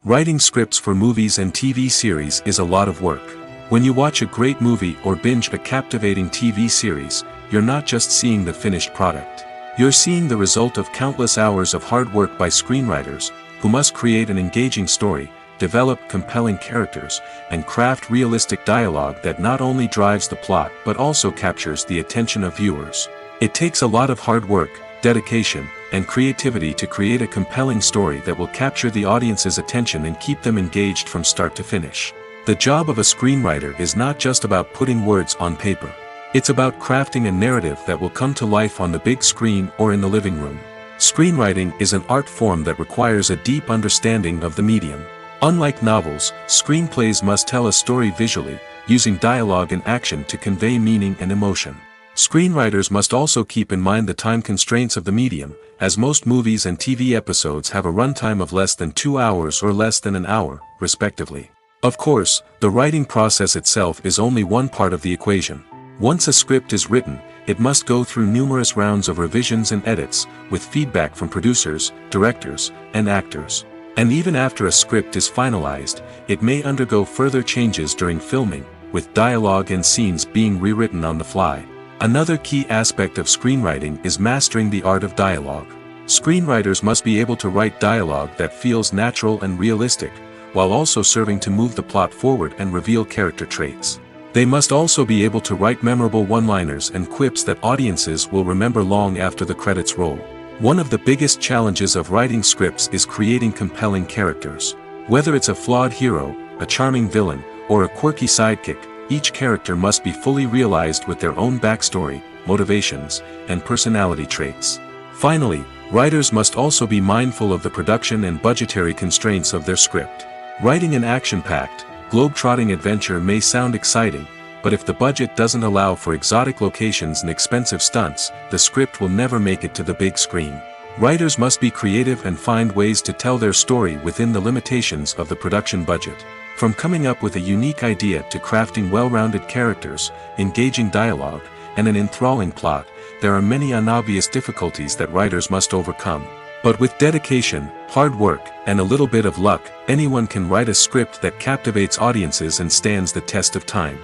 [SPEAKER 1] Writing scripts for movies and TV series is a lot of work. When you watch a great movie or binge a captivating TV series, you're not just seeing the finished product. You're seeing the result of countless hours of hard work by screenwriters, who must create an engaging story, develop compelling characters, and craft realistic dialogue that not only drives the plot but also captures the attention of viewers. It takes a lot of hard work, dedication, and creativity to create a compelling story that will capture the audience's attention and keep them engaged from start to finish. The job of a screenwriter is not just about putting words on paper. It's about crafting a narrative that will come to life on the big screen or in the living room. Screenwriting is an art form that requires a deep understanding of the medium. Unlike novels, screenplays must tell a story visually, using dialogue and action to convey meaning and emotion. Screenwriters must also keep in mind the time constraints of the medium, as most movies and TV episodes have a runtime of less than 2 hours or less than an hour, respectively. Of course, the writing process itself is only one part of the equation. Once a script is written, it must go through numerous rounds of revisions and edits, with feedback from producers, directors, and actors. And even after a script is finalized, it may undergo further changes during filming, with dialogue and scenes being rewritten on the fly. Another key aspect of screenwriting is mastering the art of dialogue. Screenwriters must be able to write dialogue that feels natural and realistic, while also serving to move the plot forward and reveal character traits. They must also be able to write memorable one-liners and quips that audiences will remember long after the credits roll. One of the biggest challenges of writing scripts is creating compelling characters. Whether it's a flawed hero, a charming villain, or a quirky sidekick, each character must be fully realized with their own backstory, motivations, and personality traits. Finally, Writers must also be mindful of the production and budgetary constraints of their script. Writing an action-packed, globe-trotting adventure may sound exciting, but if the budget doesn't allow for exotic locations and expensive stunts, the script will never make it to the big screen. Writers must be creative and find ways to tell their story within the limitations of the production budget. From coming up with a unique idea to crafting well-rounded characters, engaging dialogue, and an enthralling plot, there are many unobvious difficulties that writers must overcome. But with dedication, hard work, and a little bit of luck, anyone can write a script that captivates audiences and stands the test of time.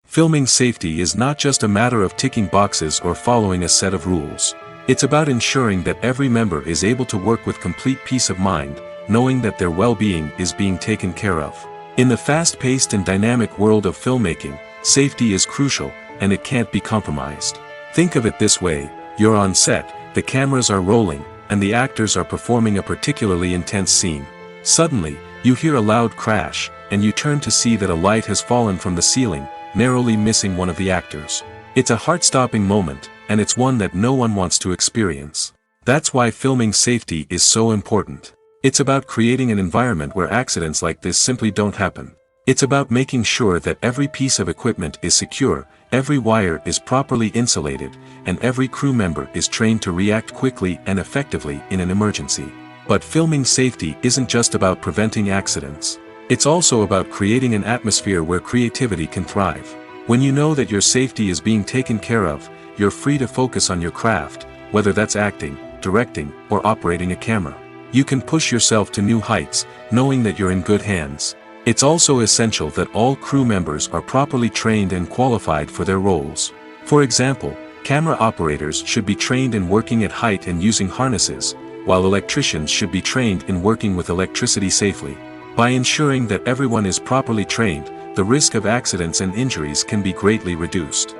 [SPEAKER 1] Filming safety is not just a matter of ticking boxes or following a set of rules. It's about ensuring that every member is able to work with complete peace of mind, knowing that their well-being is being taken care of. In the fast-paced and dynamic world of filmmaking, safety is crucial, and it can't be compromised. Think of it this way: you're on set, the cameras are rolling, and the actors are performing a particularly intense scene. Suddenly, you hear a loud crash, and you turn to see that a light has fallen from the ceiling, narrowly missing one of the actors. It's a heart-stopping moment, and it's one that no one wants to experience. That's why filming safety is so important. It's about creating an environment where accidents like this simply don't happen. It's about making sure that every piece of equipment is secure, every wire is properly insulated, and every crew member is trained to react quickly and effectively in an emergency. But filming safety isn't just about preventing accidents. It's also about creating an atmosphere where creativity can thrive. When you know that your safety is being taken care of, you're free to focus on your craft, whether that's acting, directing, or operating a camera. You can push yourself to new heights, knowing that you're in good hands. It's also essential that all crew members are properly trained and qualified for their roles. For example, camera operators should be trained in working at height and using harnesses, while electricians should be trained in working with electricity safely. By ensuring that everyone is properly trained, the risk of accidents and injuries can be greatly reduced.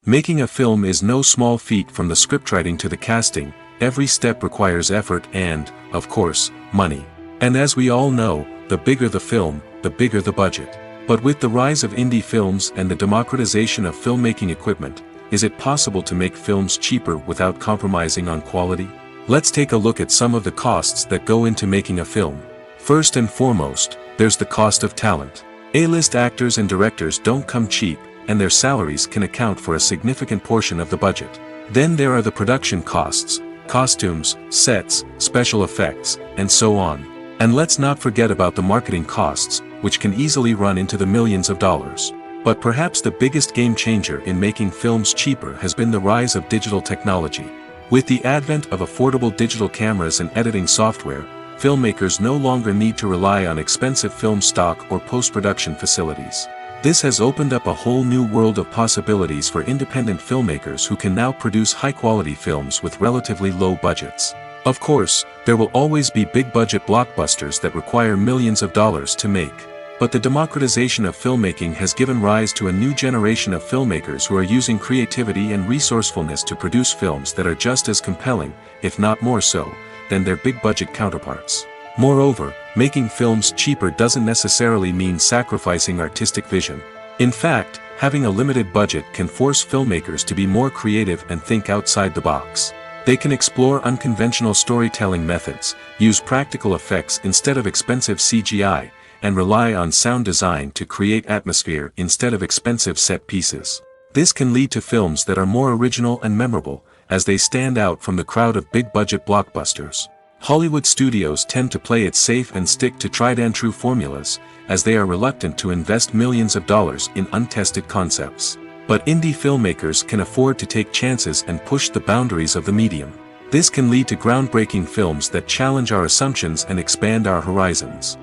[SPEAKER 1] Making a film is no small feat. From the scriptwriting to the casting, every step requires effort and, of course, money. And as we all know, the bigger the film, the bigger the budget. But with the rise of indie films and the democratization of filmmaking equipment, is it possible to make films cheaper without compromising on quality? Let's take a look at some of the costs that go into making a film. First and foremost, there's the cost of talent. A-list actors and directors don't come cheap, and their salaries can account for a significant portion of the budget. Then there are the production costs, costumes, sets, special effects, and so on. And let's not forget about the marketing costs, which can easily run into the millions of dollars. But perhaps the biggest game changer in making films cheaper has been the rise of digital technology. With the advent of affordable digital cameras and editing software, filmmakers no longer need to rely on expensive film stock or post-production facilities. This has opened up a whole new world of possibilities for independent filmmakers who can now produce high-quality films with relatively low budgets. Of course, there will always be big-budget blockbusters that require millions of dollars to make. But the democratization of filmmaking has given rise to a new generation of filmmakers who are using creativity and resourcefulness to produce films that are just as compelling, if not more so, than their big-budget counterparts. Moreover, making films cheaper doesn't necessarily mean sacrificing artistic vision. In fact, having a limited budget can force filmmakers to be more creative and think outside the box. They can explore unconventional storytelling methods, use practical effects instead of expensive CGI, and rely on sound design to create atmosphere instead of expensive set pieces. This can lead to films that are more original and memorable, as they stand out from the crowd of big-budget blockbusters. Hollywood studios tend to play it safe and stick to tried-and-true formulas, as they are reluctant to invest millions of dollars in untested concepts. But indie filmmakers can afford to take chances and push the boundaries of the medium. This can lead to groundbreaking films that challenge our assumptions and expand our horizons.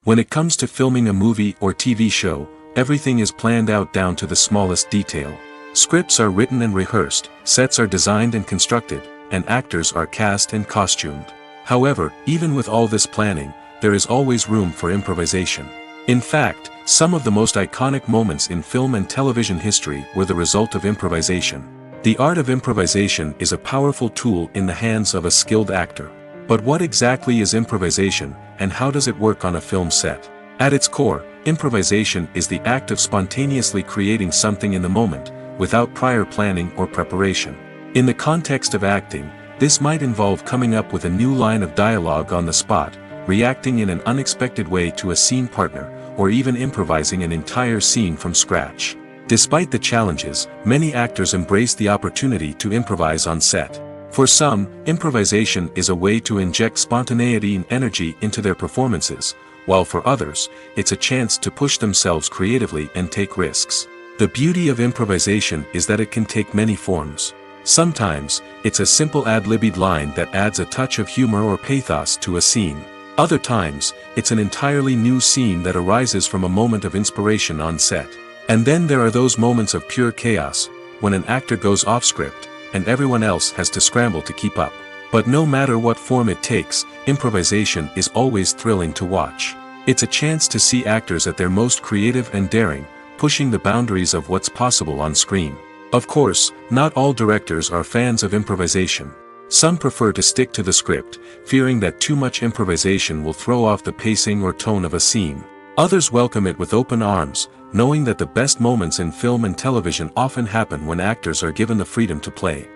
[SPEAKER 1] When it comes to filming a movie or TV show, everything is planned out down to the smallest detail. Scripts are written and rehearsed, sets are designed and constructed, and actors are cast and costumed. However, even with all this planning, there is always room for improvisation. In fact, some of the most iconic moments in film and television history were the result of improvisation. The art of improvisation is a powerful tool in the hands of a skilled actor. But what exactly is improvisation, and how does it work on a film set? At its core, improvisation is the act of spontaneously creating something in the moment, without prior planning or preparation. In the context of acting, this might involve coming up with a new line of dialogue on the spot, reacting in an unexpected way to a scene partner, or even improvising an entire scene from scratch. Despite the challenges, many actors embrace the opportunity to improvise on set. For some, improvisation is a way to inject spontaneity and energy into their performances, while for others, it's a chance to push themselves creatively and take risks. The beauty of improvisation is that it can take many forms. Sometimes, it's a simple ad-libbed line that adds a touch of humor or pathos to a scene. Other times, it's an entirely new scene that arises from a moment of inspiration on set. And then there are those moments of pure chaos, when an actor goes off script, and everyone else has to scramble to keep up. But no matter what form it takes, improvisation is always thrilling to watch. It's a chance to see actors at their most creative and daring, pushing the boundaries of what's possible on screen. Of course, not all directors are fans of improvisation. Some prefer to stick to the script, fearing that too much improvisation will throw off the pacing or tone of a scene. Others welcome it with open arms, knowing that the best moments in film and television often happen when actors are given the freedom to play.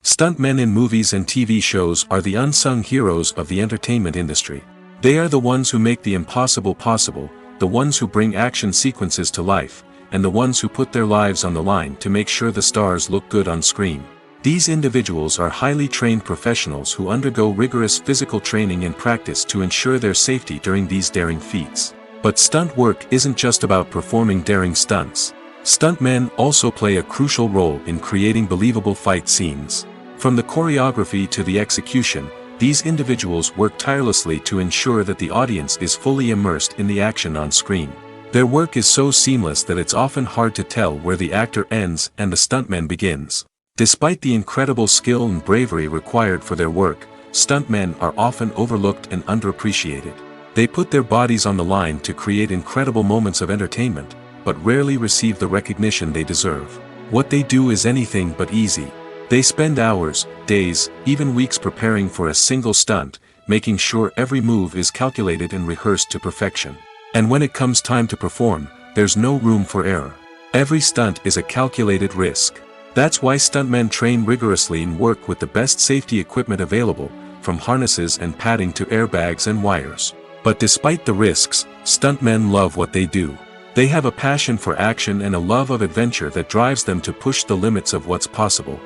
[SPEAKER 1] Stuntmen in movies and TV shows are the unsung heroes of the entertainment industry. They are the ones who make the impossible possible, the ones who bring action sequences to life, and the ones who put their lives on the line to make sure the stars look good on screen. These individuals are highly trained professionals who undergo rigorous physical training and practice to ensure their safety during these daring feats. But stunt work isn't just about performing daring stunts. Stuntmen also play a crucial role in creating believable fight scenes. From the choreography to the execution, these individuals work tirelessly to ensure that the audience is fully immersed in the action on screen. Their work is so seamless that it's often hard to tell where the actor ends and the stuntman begins. Despite the incredible skill and bravery required for their work, stuntmen are often overlooked and underappreciated. They put their bodies on the line to create incredible moments of entertainment, but rarely receive the recognition they deserve. What they do is anything but easy. They spend hours, days, even weeks preparing for a single stunt, making sure every move is calculated and rehearsed to perfection. And when it comes time to perform, there's no room for error. Every stunt is a calculated risk. That's why stuntmen train rigorously and work with the best safety equipment available, from harnesses and padding to airbags and wires. But despite the risks, stuntmen love what they do. They have a passion for action and a love of adventure that drives them to push the limits of what's possible.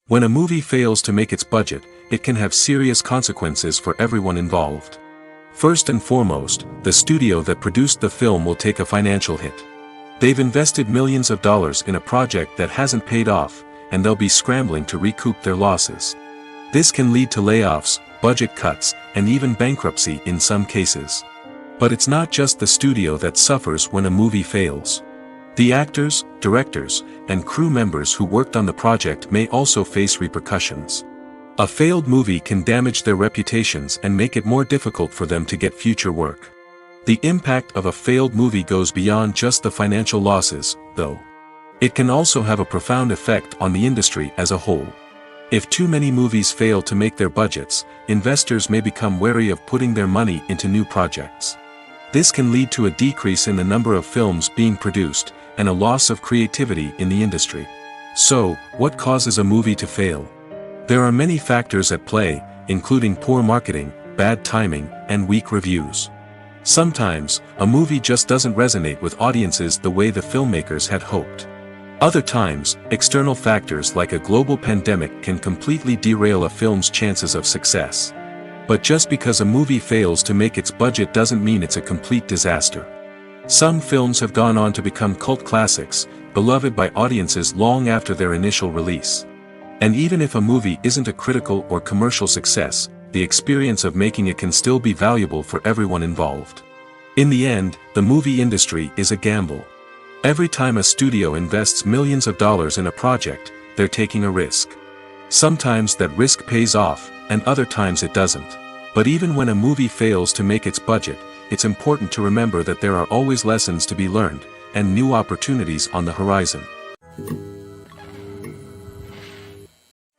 [SPEAKER 1] When a movie fails to make its budget, it can have serious consequences for everyone involved. First and foremost, the studio that produced the film will take a financial hit. They've invested millions of dollars in a project that hasn't paid off, and they'll be scrambling to recoup their losses. This can lead to layoffs, budget cuts, and even bankruptcy in some cases. But it's not just the studio that suffers when a movie fails. The actors, directors, and crew members who worked on the project may also face repercussions. A failed movie can damage their reputations and make it more difficult for them to get future work. The impact of a failed movie goes beyond just the financial losses, though. It can also have a profound effect on the industry as a whole. If too many movies fail to make their budgets, investors may become wary of putting their money into new projects. This can lead to a decrease in the number of films being produced, and a loss of creativity in the industry. So, what causes a movie to fail? There are many factors at play, including poor marketing, bad timing, and weak reviews. Sometimes, a movie just doesn't resonate with audiences the way the filmmakers had hoped. Other times, external factors like a global pandemic can completely derail a film's chances of success. But just because a movie fails to make its budget doesn't mean it's a complete disaster. Some films have gone on to become cult classics, beloved by audiences long after their initial release. And even if a movie isn't a critical or commercial success, the experience of making it can still be valuable for everyone involved. In the end, the movie industry is a gamble. Every time a studio invests millions of dollars in a project, they're taking a risk. Sometimes that risk pays off, and other times it doesn't. But even when a movie fails to make its budget, it's important to remember that there are always lessons to be learned, and new opportunities on the horizon.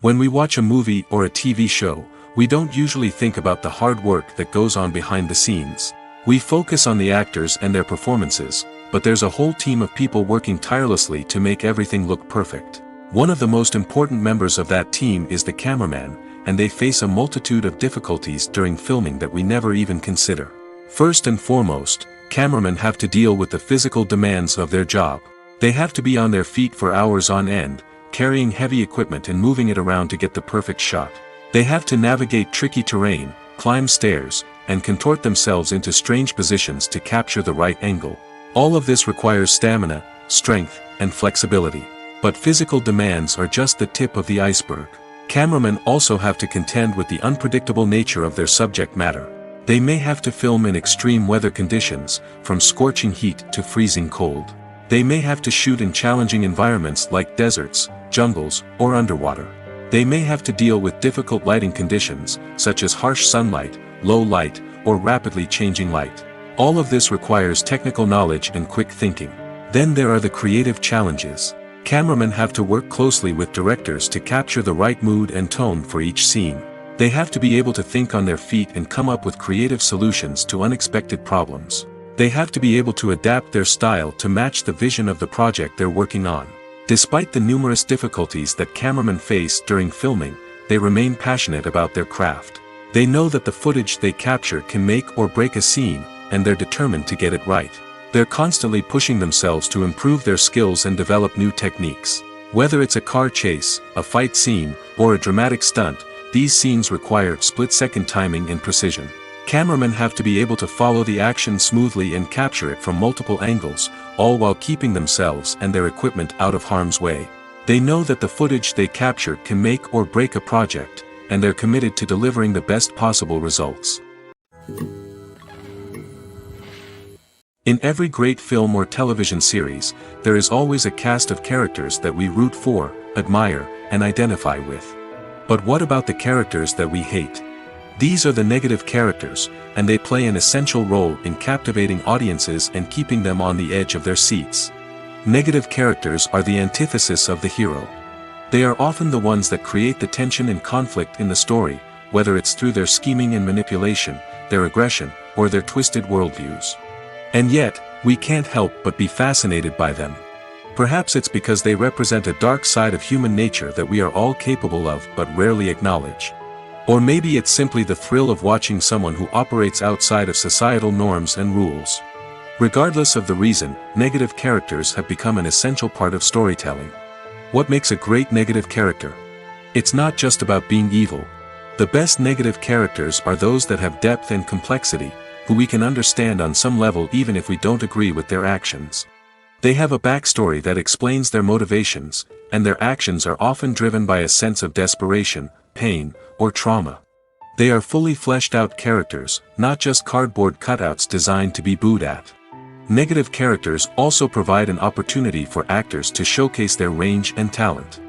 [SPEAKER 1] When we watch a movie or a TV show, We don't usually think about the hard work that goes on behind the scenes. We focus on the actors and their performances, but there's a whole team of people working tirelessly to make everything look perfect. One of the most important members of that team is the cameraman, and they face a multitude of difficulties during filming that we never even consider. First and foremost, cameramen have to deal with the physical demands of their job. They have to be on their feet for hours on end, carrying heavy equipment and moving it around to get the perfect shot. They have to navigate tricky terrain, climb stairs, and contort themselves into strange positions to capture the right angle. All of this requires stamina, strength, and flexibility. But physical demands are just the tip of the iceberg. Cameramen also have to contend with the unpredictable nature of their subject matter. They may have to film in extreme weather conditions, from scorching heat to freezing cold. They may have to shoot in challenging environments like deserts, jungles, or underwater. They may have to deal with difficult lighting conditions, such as harsh sunlight, low light, or rapidly changing light. All of this requires technical knowledge and quick thinking. Then there are the creative challenges. Cameramen have to work closely with directors to capture the right mood and tone for each scene. They have to be able to think on their feet and come up with creative solutions to unexpected problems. They have to be able to adapt their style to match the vision of the project they're working on. Despite the numerous difficulties that cameramen face during filming, they remain passionate about their craft. They know that the footage they capture can make or break a scene, and they're determined to get it right. They're constantly pushing themselves to improve their skills and develop new techniques. Whether it's a car chase, a fight scene, or a dramatic stunt, these scenes require split-second timing and precision. Cameramen have to be able to follow the action smoothly and capture it from multiple angles, all while keeping themselves and their equipment out of harm's way. They know that the footage they capture can make or break a project, and they're committed to delivering the best possible results. In every great film or television series, there is always a cast of characters that we root for, admire, and identify with. But what about the characters that we hate? These are the negative characters, and they play an essential role in captivating audiences and keeping them on the edge of their seats. Negative characters are the antithesis of the hero. They are often the ones that create the tension and conflict in the story, whether it's through their scheming and manipulation, their aggression, or their twisted worldviews. And yet, we can't help but be fascinated by them. Perhaps it's because they represent a dark side of human nature that we are all capable of but rarely acknowledge. Or maybe it's simply the thrill of watching someone who operates outside of societal norms and rules. Regardless of the reason, negative characters have become an essential part of storytelling. What makes a great negative character? It's not just about being evil. The best negative characters are those that have depth and complexity, who we can understand on some level even if we don't agree with their actions. They have a backstory that explains their motivations, and their actions are often driven by a sense of desperation, pain, or trauma. They are fully fleshed out characters, not just cardboard cutouts designed to be booed at. Negative characters also provide an opportunity for actors to showcase their range and talent.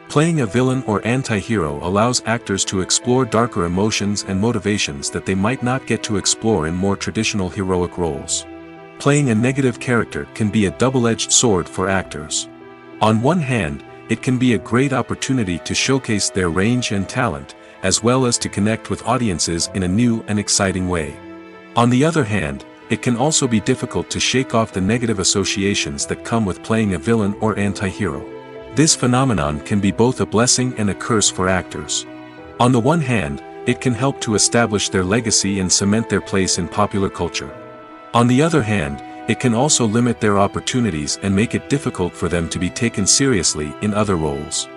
[SPEAKER 1] Playing a villain or anti-hero allows actors to explore darker emotions and motivations that they might not get to explore in more traditional heroic roles. Playing a negative character can be a double-edged sword for actors. On one hand, it can be a great opportunity to showcase their range and talent, as well as to connect with audiences in a new and exciting way. On the other hand, it can also be difficult to shake off the negative associations that come with playing a villain or anti-hero. This phenomenon can be both a blessing and a curse for actors. On the one hand, it can help to establish their legacy and cement their place in popular culture. On the other hand, it can also limit their opportunities and make it difficult for them to be taken seriously in other roles.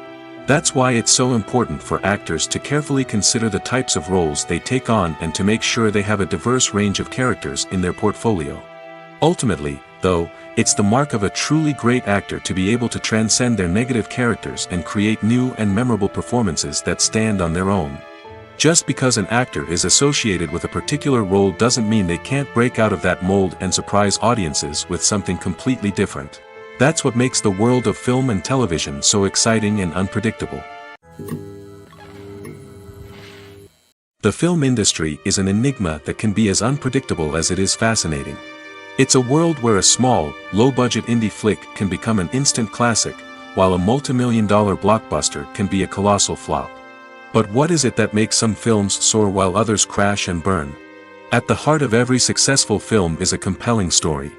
[SPEAKER 1] That's why it's so important for actors to carefully consider the types of roles they take on and to make sure they have a diverse range of characters in their portfolio. Ultimately, though, it's the mark of a truly great actor to be able to transcend their negative characters and create new and memorable performances that stand on their own. Just because an actor is associated with a particular role doesn't mean they can't break out of that mold and surprise audiences with something completely different. That's what makes the world of film and television so exciting and unpredictable. The film industry is an enigma that can be as unpredictable as it is fascinating. It's a world where a small, low-budget indie flick can become an instant classic, while a multi-million-dollar blockbuster can be a colossal flop. But what is it that makes some films soar while others crash and burn? At the heart of every successful film is a compelling story.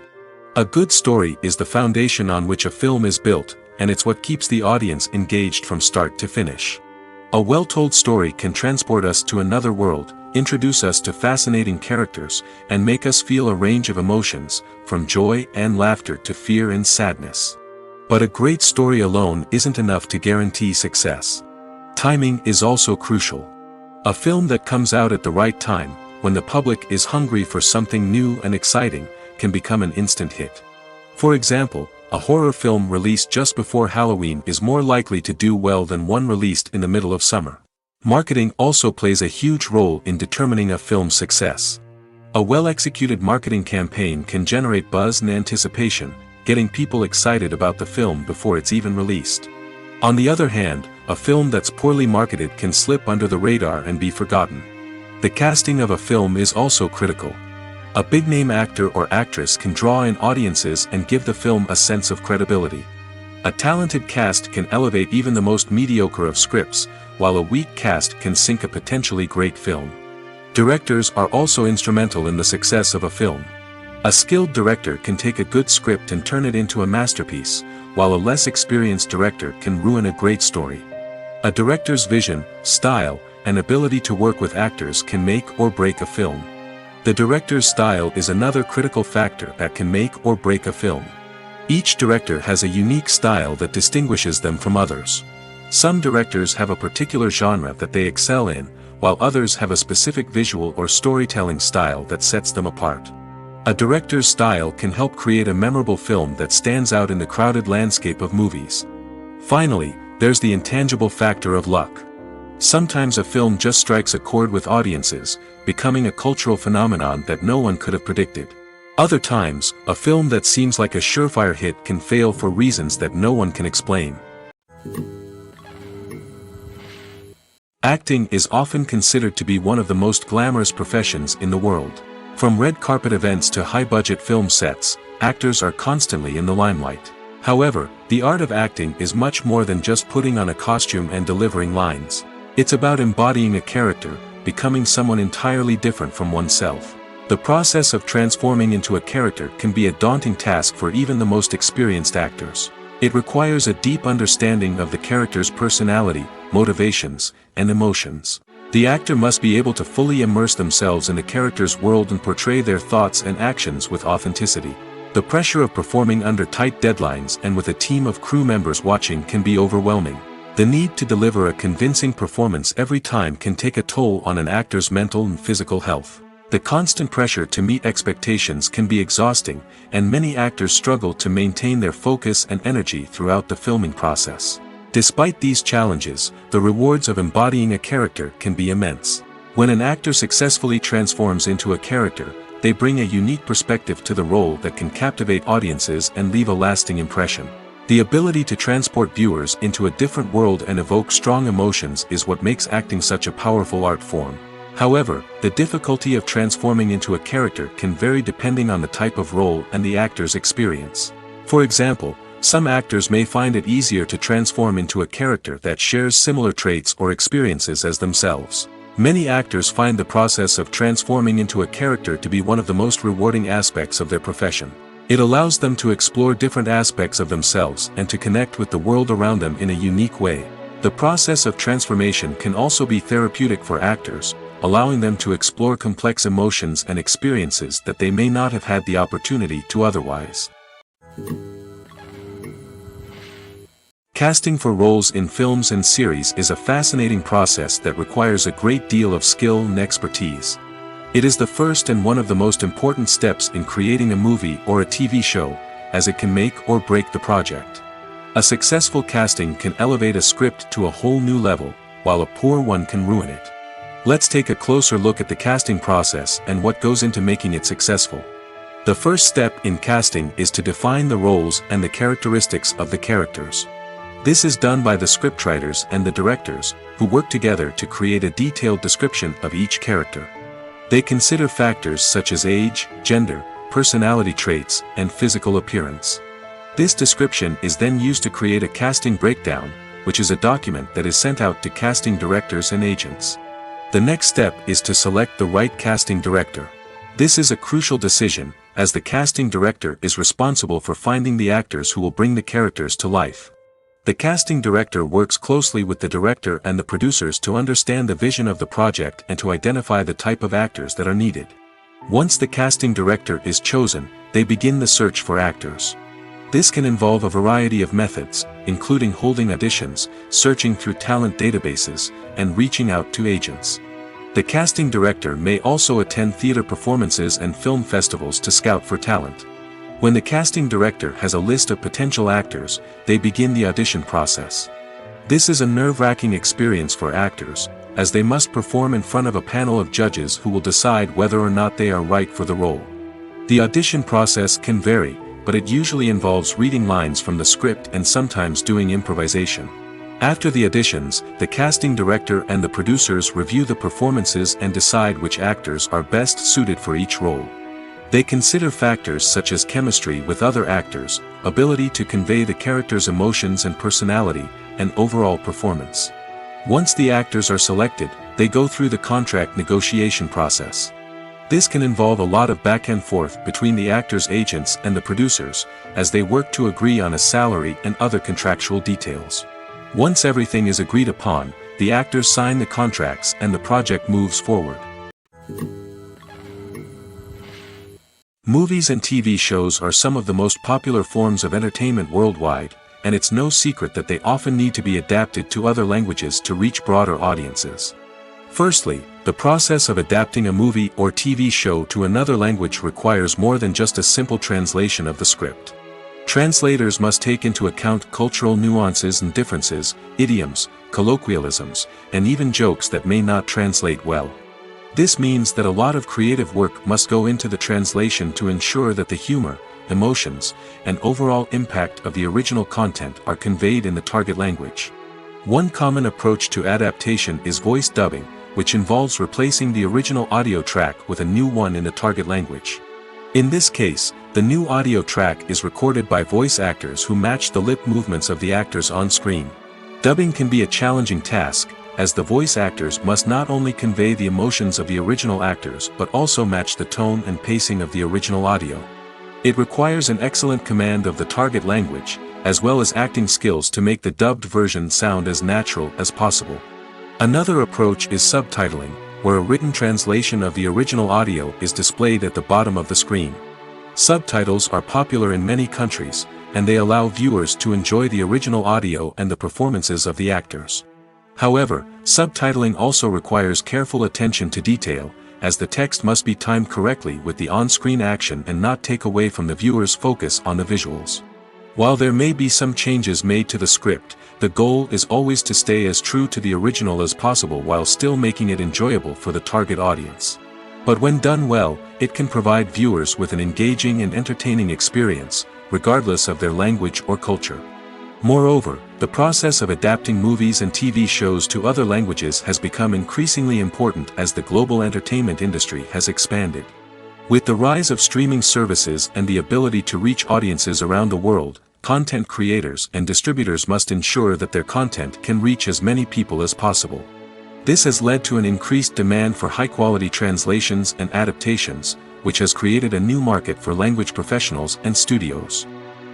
[SPEAKER 1] A good story is the foundation on which a film is built, and it's what keeps the audience engaged from start to finish. A well-told story can transport us to another world, introduce us to fascinating characters, and make us feel a range of emotions, from joy and laughter to fear and sadness. But a great story alone isn't enough to guarantee success. Timing is also crucial. A film that comes out at the right time, when the public is hungry for something new and exciting, can become an instant hit. For example, a horror film released just before Halloween is more likely to do well than one released in the middle of summer. Marketing also plays a huge role in determining a film's success. A well-executed marketing campaign can generate buzz and anticipation, getting people excited about the film before it's even released. On the other hand, a film that's poorly marketed can slip under the radar and be forgotten. The casting of a film is also critical. A big-name actor or actress can draw in audiences and give the film a sense of credibility. A talented cast can elevate even the most mediocre of scripts, while a weak cast can sink a potentially great film. Directors are also instrumental in the success of a film. A skilled director can take a good script and turn it into a masterpiece, while a less experienced director can ruin a great story. A director's vision, style, and ability to work with actors can make or break a film. The director's style is another critical factor that can make or break a film. Each director has a unique style that distinguishes them from others. Some directors have a particular genre that they excel in, while others have a specific visual or storytelling style that sets them apart. A director's style can help create a memorable film that stands out in the crowded landscape of movies. Finally, there's the intangible factor of luck. Sometimes a film just strikes a chord with audiences, becoming a cultural phenomenon that no one could have predicted. Other times, a film that seems like a surefire hit can fail for reasons that no one can explain. Acting is often considered to be one of the most glamorous professions in the world. From red carpet events to high-budget film sets, actors are constantly in the limelight. However, the art of acting is much more than just putting on a costume and delivering lines. It's about embodying a character, becoming someone entirely different from oneself. The process of transforming into a character can be a daunting task for even the most experienced actors. It requires a deep understanding of the character's personality, motivations, and emotions. The actor must be able to fully immerse themselves in the character's world and portray their thoughts and actions with authenticity. The pressure of performing under tight deadlines and with a team of crew members watching can be overwhelming. The need to deliver a convincing performance every time can take a toll on an actor's mental and physical health. The constant pressure to meet expectations can be exhausting, and many actors struggle to maintain their focus and energy throughout the filming process. Despite these challenges, the rewards of embodying a character can be immense. When an actor successfully transforms into a character, they bring a unique perspective to the role that can captivate audiences and leave a lasting impression. The ability to transport viewers into a different world and evoke strong emotions is what makes acting such a powerful art form. However, the difficulty of transforming into a character can vary depending on the type of role and the actor's experience. For example, some actors may find it easier to transform into a character that shares similar traits or experiences as themselves. Many actors find the process of transforming into a character to be one of the most rewarding aspects of their profession. It allows them to explore different aspects of themselves and to connect with the world around them in a unique way. The process of transformation can also be therapeutic for actors, allowing them to explore complex emotions and experiences that they may not have had the opportunity to otherwise. Casting for roles in films and series is a fascinating process that requires a great deal of skill and expertise. It is the first and one of the most important steps in creating a movie or a TV show, as it can make or break the project. A successful casting can elevate a script to a whole new level, while a poor one can ruin it. Let's take a closer look at the casting process and what goes into making it successful. The first step in casting is to define the roles and the characteristics of the characters. This is done by the scriptwriters and the directors, who work together to create a detailed description of each character. They consider factors such as age, gender, personality traits, and physical appearance. This description is then used to create a casting breakdown, which is a document that is sent out to casting directors and agents. The next step is to select the right casting director. This is a crucial decision, as the casting director is responsible for finding the actors who will bring the characters to life. The casting director works closely with the director and the producers to understand the vision of the project and to identify the type of actors that are needed. Once the casting director is chosen, they begin the search for actors. This can involve a variety of methods, including holding auditions, searching through talent databases, and reaching out to agents. The casting director may also attend theater performances and film festivals to scout for talent. When the casting director has a list of potential actors, they begin the audition process. This is a nerve-wracking experience for actors, as they must perform in front of a panel of judges who will decide whether or not they are right for the role. The audition process can vary, but it usually involves reading lines from the script and sometimes doing improvisation. After the auditions, the casting director and the producers review the performances and decide which actors are best suited for each role. They consider factors such as chemistry with other actors, ability to convey the character's emotions and personality, and overall performance. Once the actors are selected, they go through the contract negotiation process. This can involve a lot of back and forth between the actors' agents and the producers, as they work to agree on a salary and other contractual details. Once everything is agreed upon, the actors sign the contracts and the project moves forward. Movies and TV shows are some of the most popular forms of entertainment worldwide, and it's no secret that they often need to be adapted to other languages to reach broader audiences. Firstly, the process of adapting a movie or TV show to another language requires more than just a simple translation of the script. Translators must take into account cultural nuances and differences, idioms, colloquialisms, and even jokes that may not translate well. This means that a lot of creative work must go into the translation to ensure that the humor, emotions, and overall impact of the original content are conveyed in the target language. One common approach to adaptation is voice dubbing, which involves replacing the original audio track with a new one in the target language. In this case, the new audio track is recorded by voice actors who match the lip movements of the actors on screen. Dubbing can be a challenging task, as the voice actors must not only convey the emotions of the original actors but also match the tone and pacing of the original audio. It requires an excellent command of the target language, as well as acting skills to make the dubbed version sound as natural as possible. Another approach is subtitling, where a written translation of the original audio is displayed at the bottom of the screen. Subtitles are popular in many countries, and they allow viewers to enjoy the original audio and the performances of the actors. However, subtitling also requires careful attention to detail, as the text must be timed correctly with the on-screen action and not take away from the viewer's focus on the visuals. While there may be some changes made to the script, the goal is always to stay as true to the original as possible while still making it enjoyable for the target audience. But when done well, it can provide viewers with an engaging and entertaining experience, regardless of their language or culture. Moreover, the process of adapting movies and TV shows to other languages has become increasingly important as the global entertainment industry has expanded. With the rise of streaming services and the ability to reach audiences around the world, content creators and distributors must ensure that their content can reach as many people as possible. This has led to an increased demand for high-quality translations and adaptations, which has created a new market for language professionals and studios.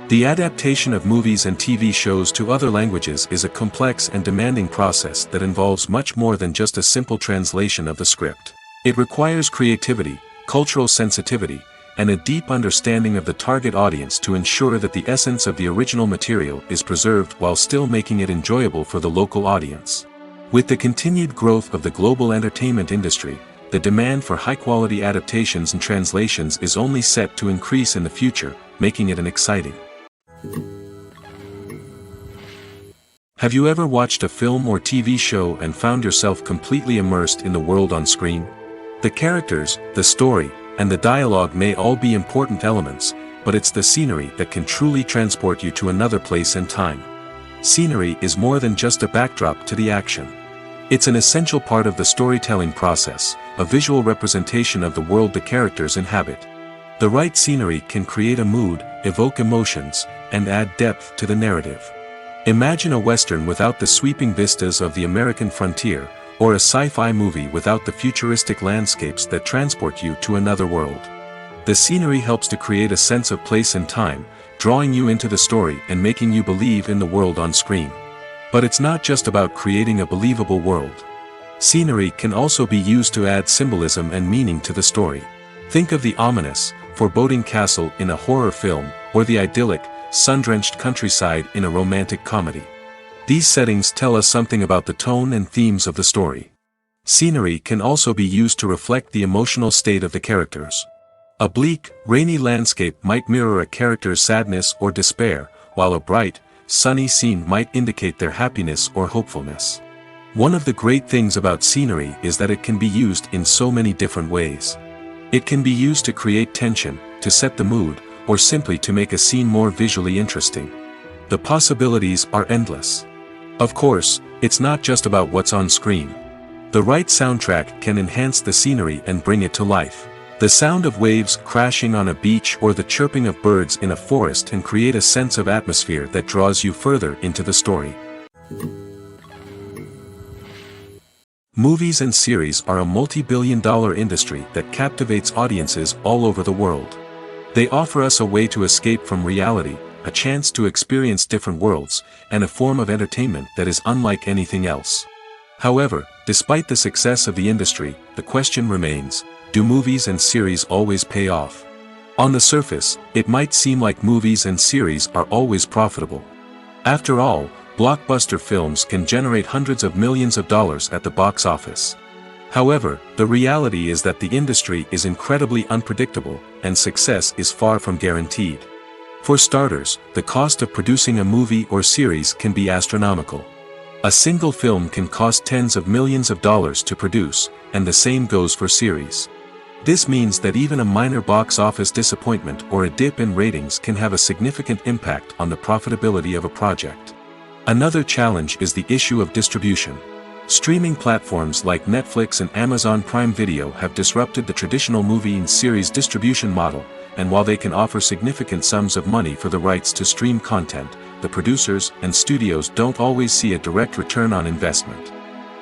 [SPEAKER 1] The adaptation of movies and TV shows to other languages is a complex and demanding process that involves much more than just a simple translation of the script. It requires creativity, cultural sensitivity, and a deep understanding of the target audience to ensure that the essence of the original material is preserved while still making it enjoyable for the local audience. With the continued growth of the global entertainment industry, the demand for high-quality adaptations and translations is only set to increase in the future, making it an exciting. Have you ever watched a film or TV show and found yourself completely immersed in the world on screen? The characters, the story, and the dialogue may all be important elements, but it's the scenery that can truly transport you to another place and time. Scenery is more than just a backdrop to the action. It's an essential part of the storytelling process, a visual representation of the world the characters inhabit. The right scenery can create a mood, evoke emotions, and add depth to the narrative. Imagine a Western without the sweeping vistas of the American frontier, or a sci-fi movie without the futuristic landscapes that transport you to another world. The scenery helps to create a sense of place and time, drawing you into the story and making you believe in the world on screen. But it's not just about creating a believable world. Scenery can also be used to add symbolism and meaning to the story. Think of the ominous, foreboding castle in a horror film, or the idyllic, sun-drenched countryside in a romantic comedy. These settings tell us something about the tone and themes of the story. Scenery can also be used to reflect the emotional state of the characters. A bleak, rainy landscape might mirror a character's sadness or despair, while a bright, sunny scene might indicate their happiness or hopefulness. One of the great things about scenery is that it can be used in so many different ways. It can be used to create tension, to set the mood, or simply to make a scene more visually interesting. The possibilities are endless. Of course, it's not just about what's on screen. The right soundtrack can enhance the scenery and bring it to life. The sound of waves crashing on a beach or the chirping of birds in a forest can create a sense of atmosphere that draws you further into the story. Movies and series are a multi-billion-dollar industry that captivates audiences all over the world. They offer us a way to escape from reality, a chance to experience different worlds, and a form of entertainment that is unlike anything else. However, despite the success of the industry, the question remains, do movies and series always pay off? On the surface, it might seem like movies and series are always profitable. After all, blockbuster films can generate hundreds of millions of dollars at the box office. However, the reality is that the industry is incredibly unpredictable, and success is far from guaranteed. For starters, the cost of producing a movie or series can be astronomical. A single film can cost tens of millions of dollars to produce, and the same goes for series. This means that even a minor box office disappointment or a dip in ratings can have a significant impact on the profitability of a project. Another challenge is the issue of distribution. Streaming platforms like Netflix and Amazon Prime Video have disrupted the traditional movie and series distribution model, and while they can offer significant sums of money for the rights to stream content, the producers and studios don't always see a direct return on investment.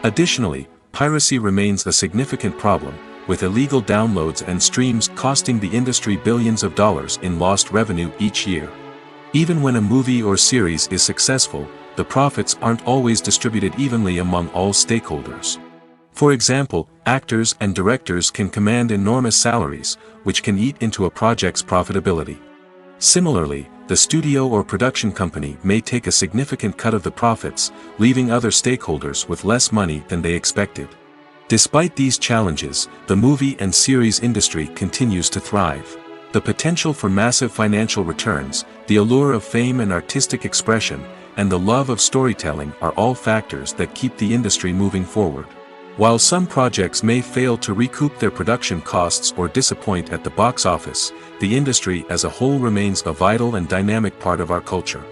[SPEAKER 1] Additionally, piracy remains a significant problem, with illegal downloads and streams costing the industry billions of dollars in lost revenue each year. Even when a movie or series is successful, the profits aren't always distributed evenly among all stakeholders. For example, actors and directors can command enormous salaries, which can eat into a project's profitability. Similarly, the studio or production company may take a significant cut of the profits, leaving other stakeholders with less money than they expected. Despite these challenges, the movie and series industry continues to thrive. The potential for massive financial returns, the allure of fame and artistic expression, and the love of storytelling are all factors that keep the industry moving forward. While some projects may fail to recoup their production costs or disappoint at the box office, the industry as a whole remains a vital and dynamic part of our culture.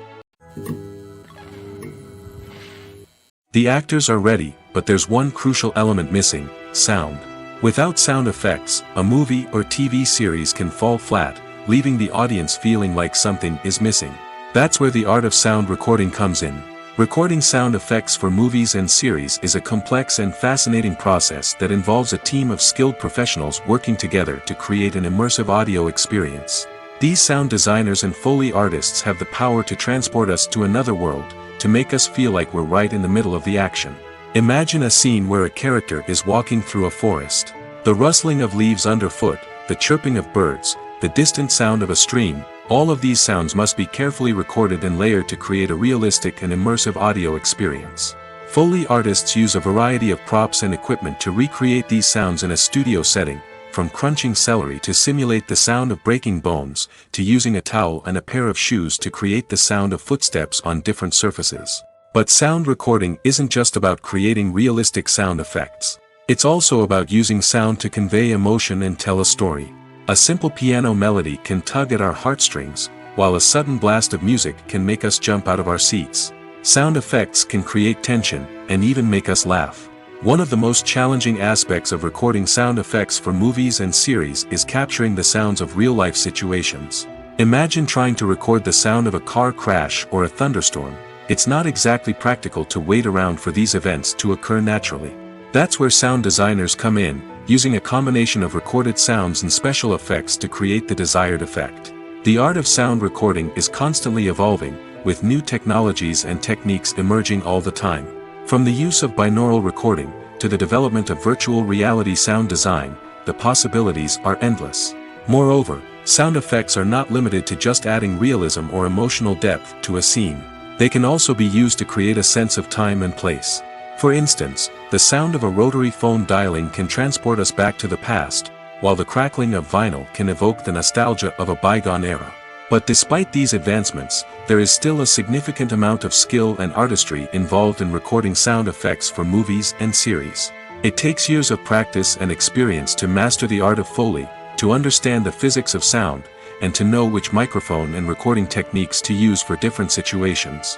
[SPEAKER 1] The actors are ready, but there's one crucial element missing: sound. Without sound effects, a movie or TV series can fall flat, leaving the audience feeling like something is missing. That's where the art of sound recording comes in. Recording sound effects for movies and series is a complex and fascinating process that involves a team of skilled professionals working together to create an immersive audio experience. These sound designers and Foley artists have the power to transport us to another world, to make us feel like we're right in the middle of the action. Imagine a scene where a character is walking through a forest. The rustling of leaves underfoot, the chirping of birds, the distant sound of a stream, all of these sounds must be carefully recorded and layered to create a realistic and immersive audio experience. Foley artists use a variety of props and equipment to recreate these sounds in a studio setting, from crunching celery to simulate the sound of breaking bones, to using a towel and a pair of shoes to create the sound of footsteps on different surfaces. But sound recording isn't just about creating realistic sound effects. It's also about using sound to convey emotion and tell a story. A simple piano melody can tug at our heartstrings, while a sudden blast of music can make us jump out of our seats. Sound effects can create tension, and even make us laugh. One of the most challenging aspects of recording sound effects for movies and series is capturing the sounds of real-life situations. Imagine trying to record the sound of a car crash or a thunderstorm. it's not exactly practical to wait around for these events to occur naturally. That's where sound designers come in, using a combination of recorded sounds and special effects to create the desired effect. The art of sound recording is constantly evolving, with new technologies and techniques emerging all the time. From the use of binaural recording, to the development of virtual reality sound design, the possibilities are endless. Moreover, sound effects are not limited to just adding realism or emotional depth to a scene. They can also be used to create a sense of time and place. For instance, the sound of a rotary phone dialing can transport us back to the past, while the crackling of vinyl can evoke the nostalgia of a bygone era. But despite these advancements, there is still a significant amount of skill and artistry involved in recording sound effects for movies and series. It takes years of practice and experience to master the art of Foley, to understand the physics of sound, and to know which microphone and recording techniques to use for different situations.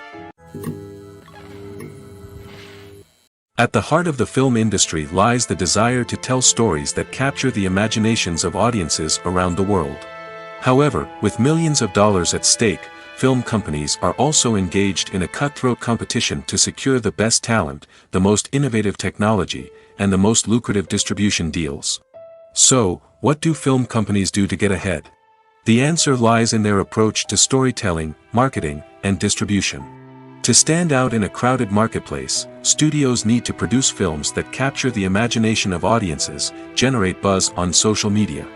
[SPEAKER 1] At the heart of the film industry lies the desire to tell stories that capture the imaginations of audiences around the world. However, with millions of dollars at stake, film companies are also engaged in a cutthroat competition to secure the best talent, the most innovative technology, and the most lucrative distribution deals. So, what do film companies do to get ahead? The answer lies in their approach to storytelling, marketing, and distribution. To stand out in a crowded marketplace, studios need to produce films that capture the imagination of audiences, generate buzz on social media.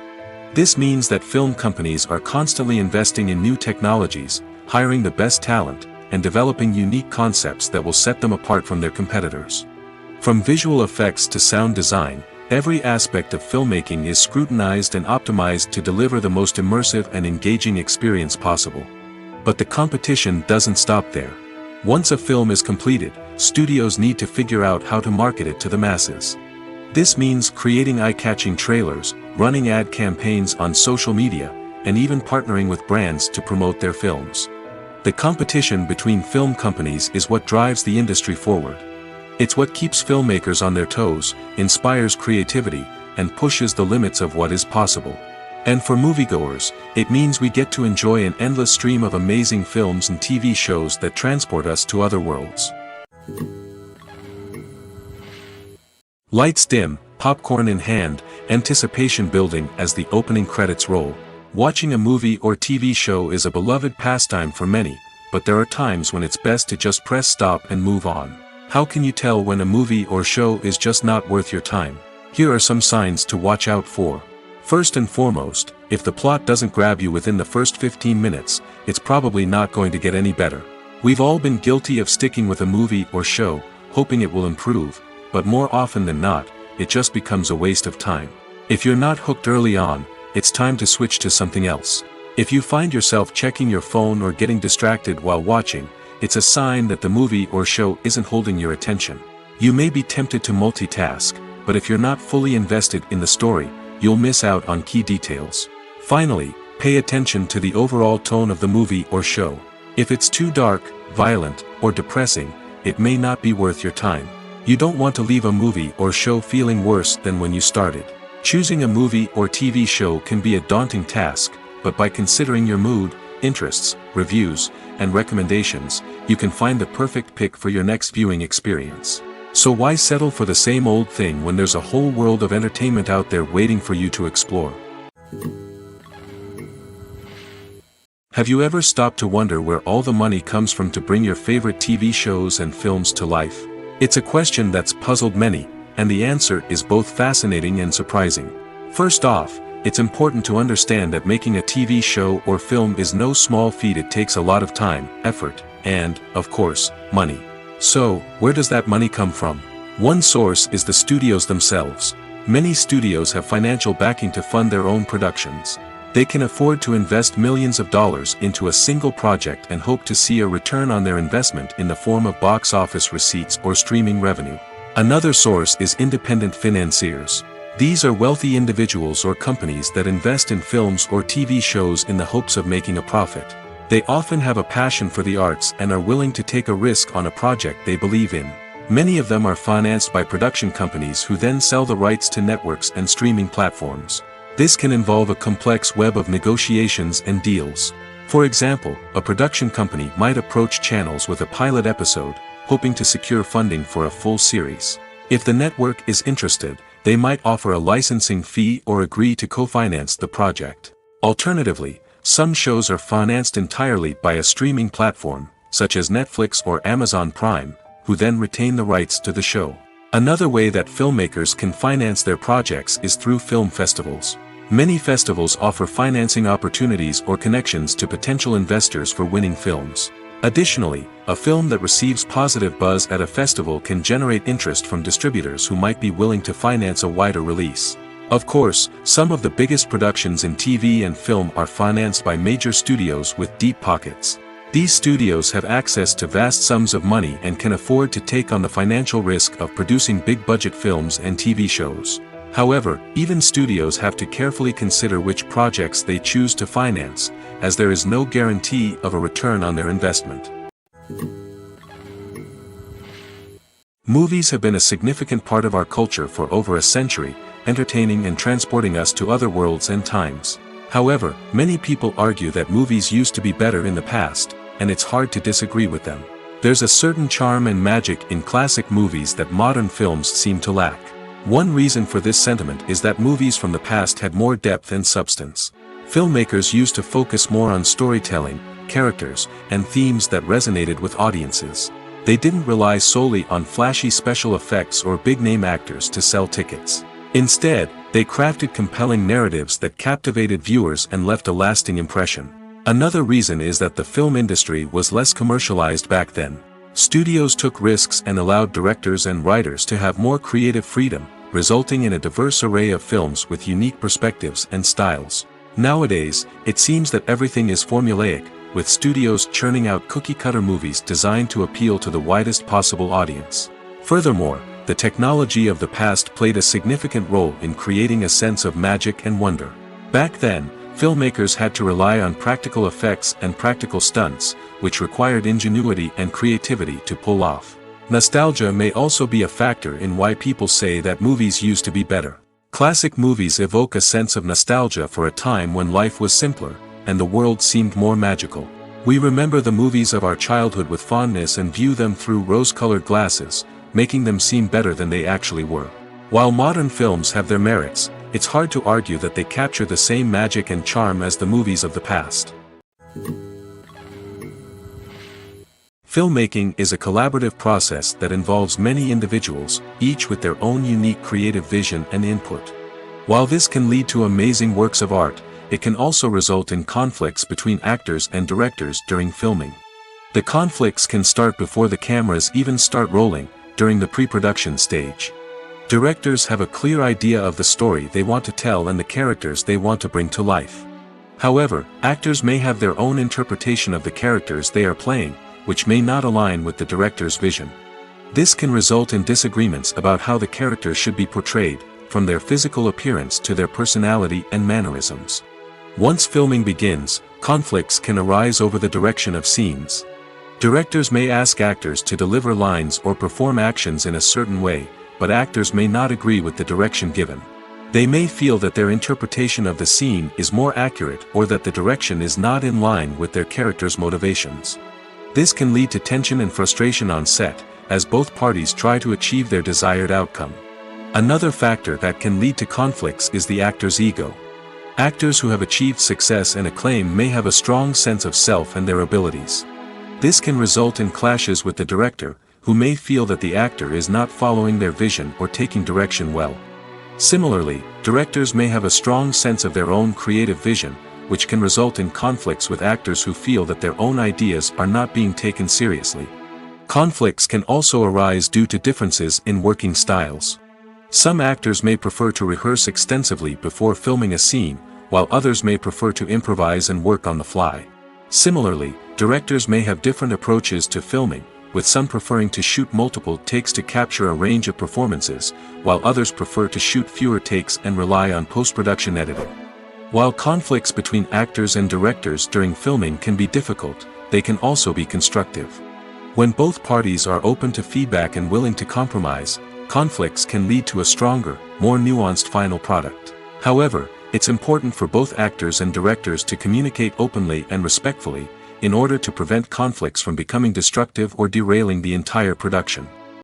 [SPEAKER 1] This means that film companies are constantly investing in new technologies, hiring the best talent, and developing unique concepts that will set them apart from their competitors. From visual effects to sound design, every aspect of filmmaking is scrutinized and optimized to deliver the most immersive and engaging experience possible. But the competition doesn't stop there. Once a film is completed, studios need to figure out how to market it to the masses. This means creating eye-catching trailers, running ad campaigns on social media, and even partnering with brands to promote their films. The competition between film companies is what drives the industry forward. It's what keeps filmmakers on their toes, inspires creativity, and pushes the limits of what is possible. And for moviegoers, it means we get to enjoy an endless stream of amazing films and TV shows that transport us to other worlds. Lights dim, popcorn in hand, anticipation building as the opening credits roll. Watching a movie or TV show is a beloved pastime for many, but there are times when it's best to just press stop and move on. How can you tell when a movie or show is just not worth your time? Here are some signs to watch out for. First and foremost, if the plot doesn't grab you within the first 15 minutes, it's probably not going to get any better. We've all been guilty of sticking with a movie or show, hoping it will improve, but more often than not, it just becomes a waste of time. If you're not hooked early on, it's time to switch to something else. If you find yourself checking your phone or getting distracted while watching, it's a sign that the movie or show isn't holding your attention. You may be tempted to multitask, but if you're not fully invested in the story, you'll miss out on key details. Finally, pay attention to the overall tone of the movie or show. If it's too dark, violent, or depressing, it may not be worth your time. You don't want to leave a movie or show feeling worse than when you started. Choosing a movie or TV show can be a daunting task, but by considering your mood, interests, reviews, and recommendations, you can find the perfect pick for your next viewing experience. So why settle for the same old thing when there's a whole world of entertainment out there waiting for you to explore? Have you ever stopped to wonder where all the money comes from to bring your favorite TV shows and films to life? It's a question that's puzzled many, and the answer is both fascinating and surprising. First off, it's important to understand that making a TV show or film is no small feat. It takes a lot of time, effort, and, of course, money. So, where does that money come from? One source is the studios themselves. Many studios have financial backing to fund their own productions. They can afford to invest millions of dollars into a single project and hope to see a return on their investment in the form of box office receipts or streaming revenue. Another source is independent financiers. These are wealthy individuals or companies that invest in films or TV shows in the hopes of making a profit. They often have a passion for the arts and are willing to take a risk on a project they believe in. Many of them are financed by production companies who then sell the rights to networks and streaming platforms. This can involve a complex web of negotiations and deals. For example, a production company might approach channels with a pilot episode, hoping to secure funding for a full series. If the network is interested, they might offer a licensing fee or agree to co-finance the project. Alternatively, some shows are financed entirely by a streaming platform, such as Netflix or Amazon Prime, who then retain the rights to the show. Another way that filmmakers can finance their projects is through film festivals. Many festivals offer financing opportunities or connections to potential investors for winning films. Additionally, a film that receives positive buzz at a festival can generate interest from distributors who might be willing to finance a wider release. Of course, some of the biggest productions in TV and film are financed by major studios with deep pockets. These studios have access to vast sums of money and can afford to take on the financial risk of producing big-budget films and TV shows. However, even studios have to carefully consider which projects they choose to finance, as there is no guarantee of a return on their investment. Movies have been a significant part of our culture for over a century, entertaining and transporting us to other worlds and times. However, many people argue that movies used to be better in the past, and it's hard to disagree with them. There's a certain charm and magic in classic movies that modern films seem to lack. One reason for this sentiment is that movies from the past had more depth and substance. Filmmakers used to focus more on storytelling, characters, and themes that resonated with audiences. They didn't rely solely on flashy special effects or big-name actors to sell tickets. Instead, they crafted compelling narratives that captivated viewers and left a lasting impression. Another reason is that the film industry was less commercialized back then. Studios took risks and allowed directors and writers to have more creative freedom, resulting in a diverse array of films with unique perspectives and styles. Nowadays, it seems that everything is formulaic, with studios churning out cookie-cutter movies designed to appeal to the widest possible audience. Furthermore, the technology of the past played a significant role in creating a sense of magic and wonder. Back then, filmmakers had to rely on practical effects and practical stunts, which required ingenuity and creativity to pull off. Nostalgia may also be a factor in why people say that movies used to be better. Classic movies evoke a sense of nostalgia for a time when life was simpler, and the world seemed more magical. We remember the movies of our childhood with fondness and view them through rose-colored glasses, making them seem better than they actually were. While modern films have their merits, it's hard to argue that they capture the same magic and charm as the movies of the past. Filmmaking is a collaborative process that involves many individuals, each with their own unique creative vision and input. While this can lead to amazing works of art, it can also result in conflicts between actors and directors during filming. The conflicts can start before the cameras even start rolling, during the pre-production stage. Directors have a clear idea of the story they want to tell and the characters they want to bring to life. However, actors may have their own interpretation of the characters they are playing, which may not align with the director's vision. This can result in disagreements about how the characters should be portrayed, from their physical appearance to their personality and mannerisms. Once filming begins, conflicts can arise over the direction of scenes. Directors may ask actors to deliver lines or perform actions in a certain way, but actors may not agree with the direction given. They may feel that their interpretation of the scene is more accurate or that the direction is not in line with their character's motivations. This can lead to tension and frustration on set, as both parties try to achieve their desired outcome. Another factor that can lead to conflicts is the actor's ego. Actors who have achieved success and acclaim may have a strong sense of self and their abilities. This can result in clashes with the director, who may feel that the actor is not following their vision or taking direction well. Similarly, directors may have a strong sense of their own creative vision, which can result in conflicts with actors who feel that their own ideas are not being taken seriously. Conflicts can also arise due to differences in working styles. Some actors may prefer to rehearse extensively before filming a scene, while others may prefer to improvise and work on the fly. Similarly, directors may have different approaches to filming, with some preferring to shoot multiple takes to capture a range of performances, while others prefer to shoot fewer takes and rely on post-production editing. While conflicts between actors and directors during filming can be difficult, they can also be constructive. When both parties are open to feedback and willing to compromise, conflicts can lead to a stronger, more nuanced final product. However, It's important for both actors and directors to communicate openly and respectfully, in order to prevent conflicts from becoming destructive or derailing the entire production.